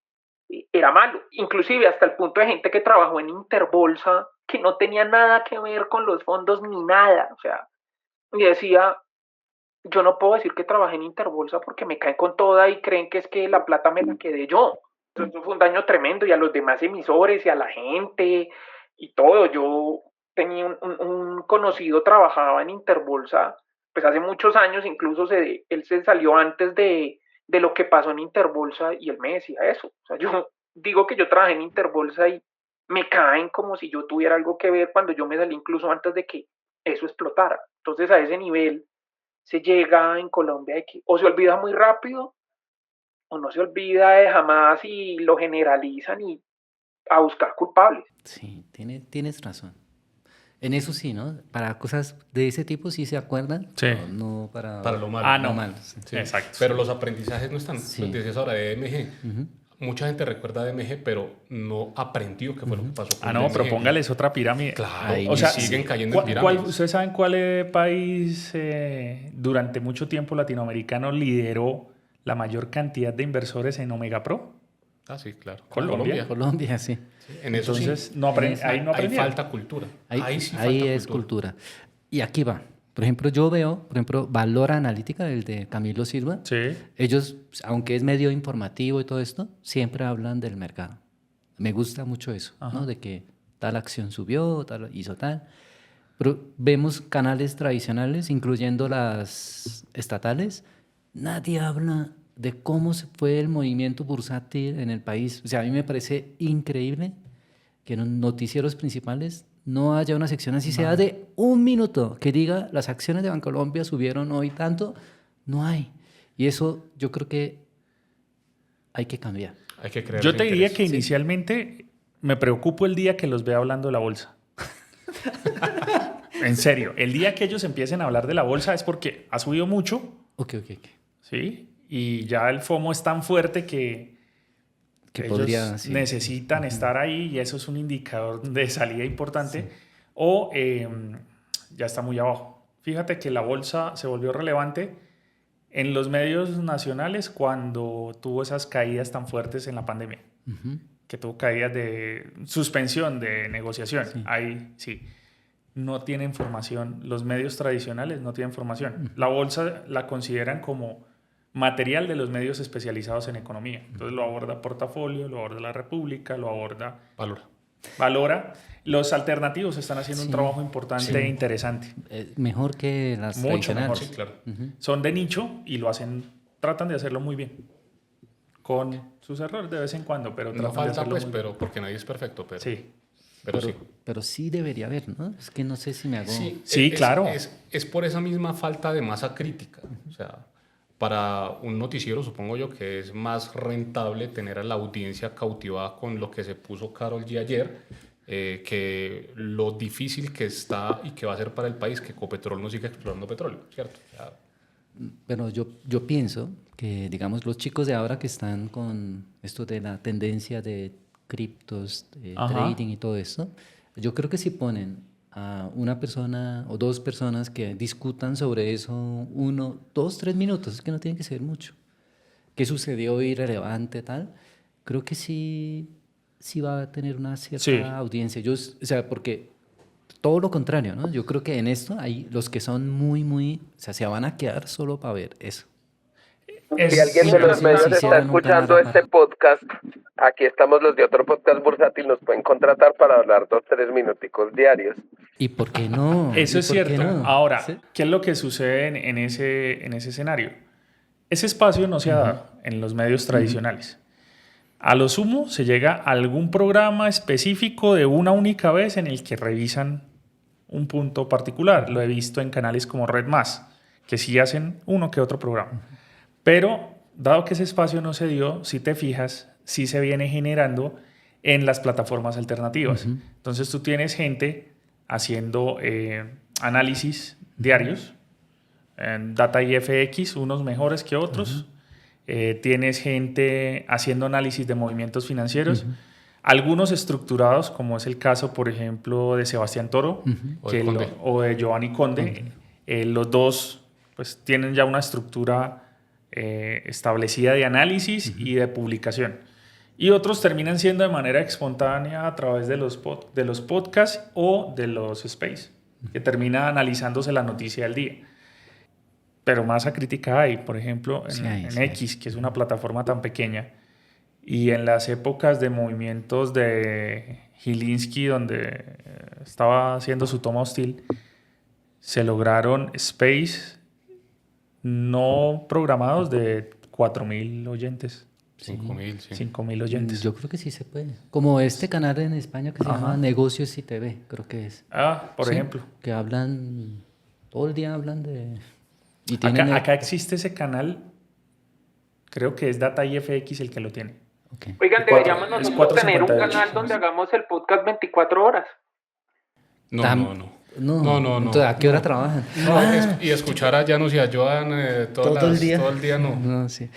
S5: era malo, inclusive hasta el punto de gente que trabajó en Interbolsa que no tenía nada que ver con los fondos ni nada, o sea, y decía, yo no puedo decir que trabajé en Interbolsa porque me caen con toda y creen que es que la plata me la quedé yo. Entonces fue un daño tremendo y a los demás emisores y a la gente y todo. Yo tenía un conocido, trabajaba en Interbolsa, pues hace muchos años, incluso él se salió antes de lo que pasó en Interbolsa y él me decía eso. O sea, yo digo que yo trabajé en Interbolsa y me caen como si yo tuviera algo que ver cuando yo me salí incluso antes de que eso explotara. Entonces a ese nivel se llega en Colombia de que o se olvida muy rápido o no se olvida de jamás y lo generalizan y a buscar culpables.
S1: Sí, tienes razón. En eso sí, ¿no? Para cosas de ese tipo sí se acuerdan.
S4: Sí.
S1: No para
S3: Lo malo.
S4: Ah, no.
S1: lo malo.
S3: Sí.
S4: Exacto.
S3: Pero los aprendizajes no están.
S1: Sí.
S3: Pues decías ahora de DMG. Mucha gente recuerda DMG, pero no aprendió qué fue lo que pasó con
S4: Ah, no,
S3: DMG.
S4: pero póngales otra pirámide.
S3: Claro,
S1: Ahí
S3: o sea,
S1: sí.
S3: siguen cayendo en
S4: ¿Cuál,
S3: pirámides.
S4: ¿ustedes saben cuál país durante mucho tiempo latinoamericano lideró la mayor cantidad de inversores en Omega Pro?
S3: Ah, sí, claro.
S4: Colombia.
S1: Colombia, sí.
S3: Sí, en eso
S4: Entonces,
S3: sí.
S4: ahí no
S3: Ahí
S4: aprendieron.
S3: falta cultura.
S1: Ahí
S3: Sí falta
S1: es cultura. Y aquí va. Por ejemplo, yo veo, Valor Analítica, el de Camilo Silva.
S4: Sí.
S1: Ellos, aunque es medio informativo y todo esto, siempre hablan del mercado. Me gusta mucho eso, ¿no? De que tal acción subió, tal hizo tal. Pero vemos canales tradicionales, incluyendo las estatales, nadie habla de cómo se fue el movimiento bursátil en el país. O sea, a mí me parece increíble que en los noticieros principales no haya una sección así sea de un minuto que diga las acciones de Bancolombia subieron hoy tanto. No hay. Y eso yo creo que hay que cambiar.
S3: Hay que crear
S4: Yo
S3: ese
S4: te diría
S3: interés.
S4: que inicialmente me preocupo el día que los vea hablando de la bolsa. En serio, el día que ellos empiecen a hablar de la bolsa es porque ha subido mucho,
S1: Ok.
S4: ¿sí? Y ya el FOMO es tan fuerte que
S1: Que
S4: ellos
S1: podría, sí.
S4: necesitan estar ahí y eso es un indicador de salida importante. O ya está muy abajo. Fíjate que la bolsa se volvió relevante en los medios nacionales cuando tuvo esas caídas tan fuertes en la pandemia, que tuvo caídas de suspensión de negociación.
S1: Sí.
S4: Ahí sí, no tienen formación, los medios tradicionales no tienen formación. La bolsa la consideran como material de los medios especializados en economía. Entonces lo aborda Portafolio, lo aborda La República, lo aborda Valora. Los alternativos están haciendo un trabajo importante e interesante.
S1: Mejor que las
S4: Mucho mejor,
S1: tradicionales.
S3: Sí, claro.
S4: Son de nicho y lo hacen, tratan de hacerlo muy bien. Con sus errores de vez en cuando, pero
S3: No
S4: tratan de
S3: falta,
S4: hacerlo
S3: pues,
S4: muy bien.
S3: pero porque nadie es perfecto. Pero,
S4: Sí.
S3: pero sí.
S1: Sí debería haber, ¿no? Es que no sé si me hago...
S4: Sí, claro.
S3: Es por esa misma falta de masa crítica. O sea, para un noticiero supongo yo que es más rentable tener a la audiencia cautivada con lo que se puso Karol G ayer, que lo difícil que está y que va a ser para el país que Ecopetrol no siga explorando petróleo, ¿cierto? O sea,
S1: Pero yo pienso que, digamos, los chicos de ahora que están con esto de la tendencia de criptos, de
S4: Ajá.
S1: trading y todo esto, yo creo que si ponen a una persona o dos personas que discutan sobre eso 1, 2, 3 minutos, es que no tiene que ser mucho, qué sucedió irrelevante, tal, creo que sí va a tener una cierta audiencia. O sea, porque todo lo contrario, ¿no? Yo creo que en esto hay los que son o sea, se van a quedar solo para ver eso.
S2: Si alguien de los medios está escuchando este podcast, aquí estamos los de otro podcast bursátil, nos pueden contratar para hablar 2, 3 minuticos diarios.
S1: ¿Y por qué no?
S4: Eso es cierto.
S1: No?
S4: Ahora,
S1: ¿Sí?
S4: ¿qué es lo que sucede en ese escenario? Ese espacio no se ha dado en los medios tradicionales. A lo sumo se llega a algún programa específico de una única vez en el que revisan un punto particular. Lo he visto en canales como Red Más, que sí hacen uno que otro programa. Pero, dado que ese espacio no se dio, si te fijas, sí se viene generando en las plataformas alternativas. Entonces tú tienes gente haciendo análisis diarios, en Data IFX, unos mejores que otros. Tienes gente haciendo análisis de movimientos financieros, algunos estructurados, como es el caso, por ejemplo, de Sebastián Toro o de Giovanni Conde. Los dos pues, tienen ya una estructura establecida de análisis y de publicación. Y otros terminan siendo de manera espontánea a través de los podcasts o de los space, que termina analizándose la noticia del día. Pero masa crítica hay, por ejemplo, en X, que es una plataforma tan pequeña, y en las épocas de movimientos de Gilinski, donde estaba haciendo su toma hostil, se lograron space no programados de 4.000 oyentes.
S3: 5.000, sí.
S4: 5.000 oyentes.
S1: Yo creo que sí se puede. Como este canal en España que se llama Negocios y TV, creo que es.
S4: Por ejemplo.
S1: Que hablan, todo el día hablan de... Y
S4: acá existe ese canal, creo que es Data IFX el que lo tiene.
S1: Okay.
S5: Oigan, deberíamos nosotros tener un canal donde hagamos el podcast 24 horas.
S3: No.
S1: Entonces, ¿a qué hora trabajan?
S3: Y escuchar a Janus y a Joan todo el día no.
S1: Sí.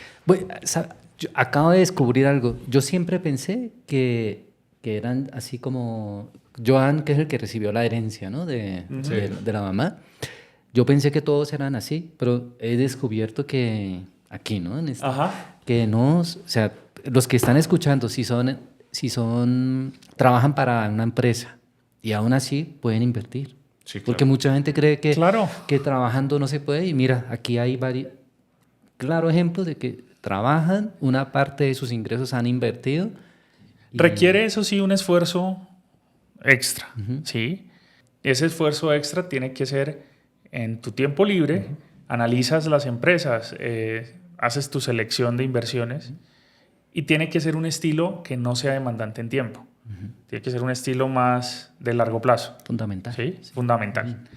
S1: Yo acabo de descubrir algo. Yo siempre pensé que eran así como Joan, que es el que recibió la herencia, ¿no? de la mamá. Yo pensé que todos eran así, pero he descubierto que aquí, ¿no? Que no, o sea, los que están escuchando, si trabajan para una empresa y aún así pueden invertir.
S3: Sí, claro.
S1: Porque mucha gente cree que trabajando no se puede. Y mira, aquí hay varios claros ejemplos de que trabajan, una parte de sus ingresos han invertido.
S4: Requiere, eso sí, un esfuerzo extra, ¿sí? Ese esfuerzo extra tiene que ser en tu tiempo libre, analizas las empresas, haces tu selección de inversiones y tiene que ser un estilo que no sea demandante en tiempo. Tiene que ser un estilo más de largo plazo.
S1: Fundamental.
S4: ¿Sí? Fundamental.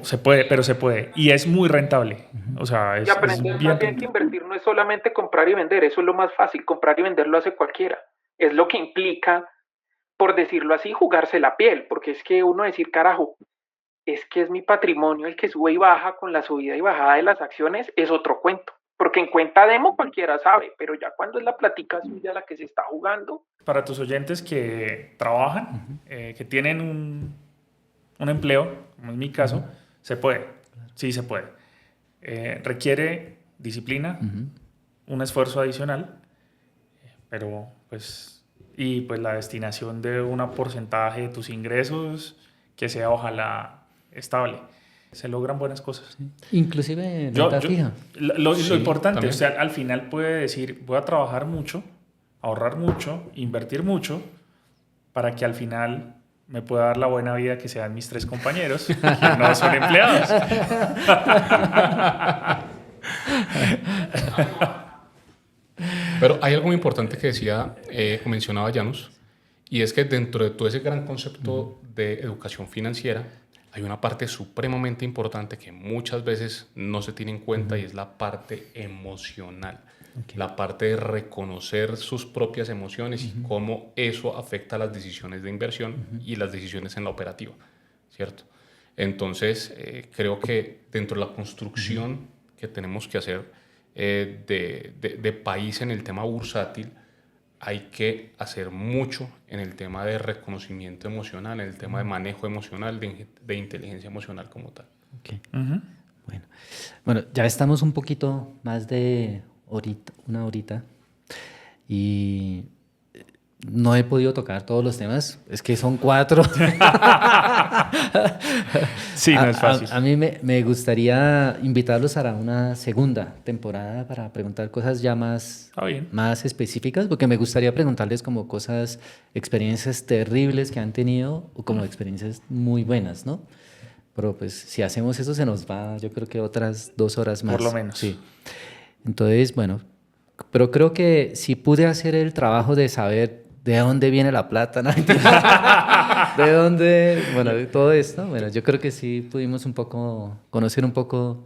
S4: Se puede, pero se puede. Y es muy rentable. O sea,
S5: Y aprender
S4: bien
S5: también que invertir no es solamente comprar y vender, eso es lo más fácil. Comprar y vender lo hace cualquiera. Es lo que implica, por decirlo así, jugarse la piel. Porque es que uno decir, carajo, es que es mi patrimonio el que sube y baja con la subida y bajada de las acciones, es otro cuento. Porque en cuenta demo cualquiera sabe, pero ya cuando es la plática suya la que se está jugando.
S4: Para tus oyentes que trabajan, que tienen un empleo, como en mi caso, se puede. Sí, se puede. Requiere disciplina, un esfuerzo adicional, pero pues la destinación de un porcentaje de tus ingresos que sea ojalá estable. Se logran buenas cosas.
S1: Inclusive renta fija.
S4: Lo importante,
S3: también.
S4: o sea, al final puede decir, voy a trabajar mucho, ahorrar mucho, invertir mucho, para que al final me pueda dar la buena vida que sean mis 3 compañeros, que no son empleados.
S3: Pero hay algo muy importante que decía, mencionaba Janus, y es que dentro de todo ese gran concepto de educación financiera, hay una parte supremamente importante que muchas veces no se tiene en cuenta y es la parte emocional. La parte de reconocer sus propias emociones y cómo eso afecta las decisiones de inversión y las decisiones en la operativa, ¿cierto? Entonces, creo que dentro de la construcción que tenemos que hacer de país en el tema bursátil, hay que hacer mucho en el tema de reconocimiento emocional, en el tema de manejo emocional, de inteligencia emocional como tal.
S1: Okay. Bueno, ya estamos un poquito más de una horita y no he podido tocar todos los temas, es que son 4.
S4: Sí, no es fácil.
S1: A mí me gustaría invitarlos a una segunda temporada para preguntar cosas ya más específicas, porque me gustaría preguntarles como cosas, experiencias terribles que han tenido o como experiencias muy buenas, ¿no? Pero pues si hacemos eso se nos va, yo creo que otras 2 horas más.
S4: Por lo menos.
S1: Sí. Entonces, bueno, pero creo que si pude hacer el trabajo de saber de dónde viene la plata, ¿no? De dónde, bueno, de todo esto, bueno, yo creo que sí pudimos conocer un poco,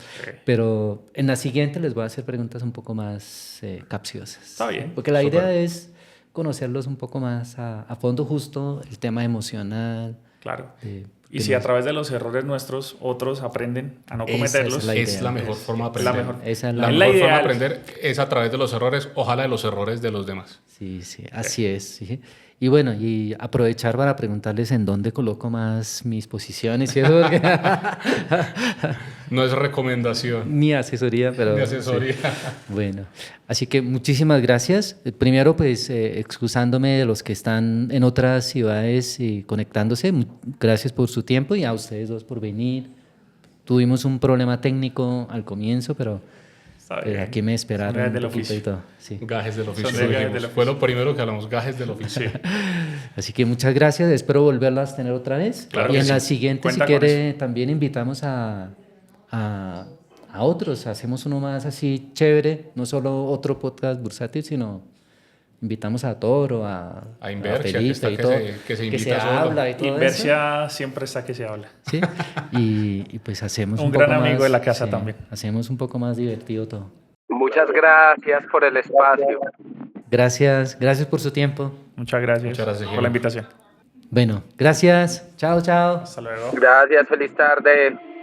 S1: pero en la siguiente les voy a hacer preguntas un poco más capciosas.
S4: Está bien.
S1: Porque la idea es conocerlos un poco más a fondo, justo el tema emocional.
S4: Claro. Y si a través de los errores nuestros otros aprenden a no cometerlos,
S3: es la mejor forma de aprender.
S4: La mejor,
S1: esa es
S3: la mejor forma de aprender es a través de los errores, ojalá de los errores de los demás.
S1: Sí, así es. Sí. Y bueno, y aprovechar para preguntarles en dónde coloco más mis posiciones y eso. Porque
S3: no es recomendación.
S1: Ni asesoría, pero...
S3: Ni asesoría.
S1: Sí. Bueno, así que muchísimas gracias. Primero, pues, excusándome de los que están en otras ciudades y conectándose. Gracias por su tiempo y a ustedes 2 por venir. Tuvimos un problema técnico al comienzo, pero aquí me esperaron un poquito y todo. Sí.
S3: Gajes del oficio. Fue lo primero que hablamos, gajes del oficio. Sí.
S1: Así que muchas gracias. Espero volverlas a tener otra vez.
S4: Claro
S1: y en la
S4: sí.
S1: siguiente,
S4: Cuenta
S1: si quiere, también invitamos a otros. Hacemos uno más así chévere. No solo otro podcast bursátil, sino invitamos a Toro, a
S3: Inversia,
S1: Felipe y todo. Que se habla y todo
S4: Inversia eso. Siempre está que se habla.
S1: Sí. Y pues hacemos
S4: un gran amigo de la casa también.
S1: Hacemos un poco más divertido todo.
S2: Muchas gracias por el espacio.
S1: Gracias por su tiempo.
S4: Muchas gracias por la invitación.
S1: Bueno, gracias. Chao.
S4: Hasta luego.
S2: Gracias, feliz tarde.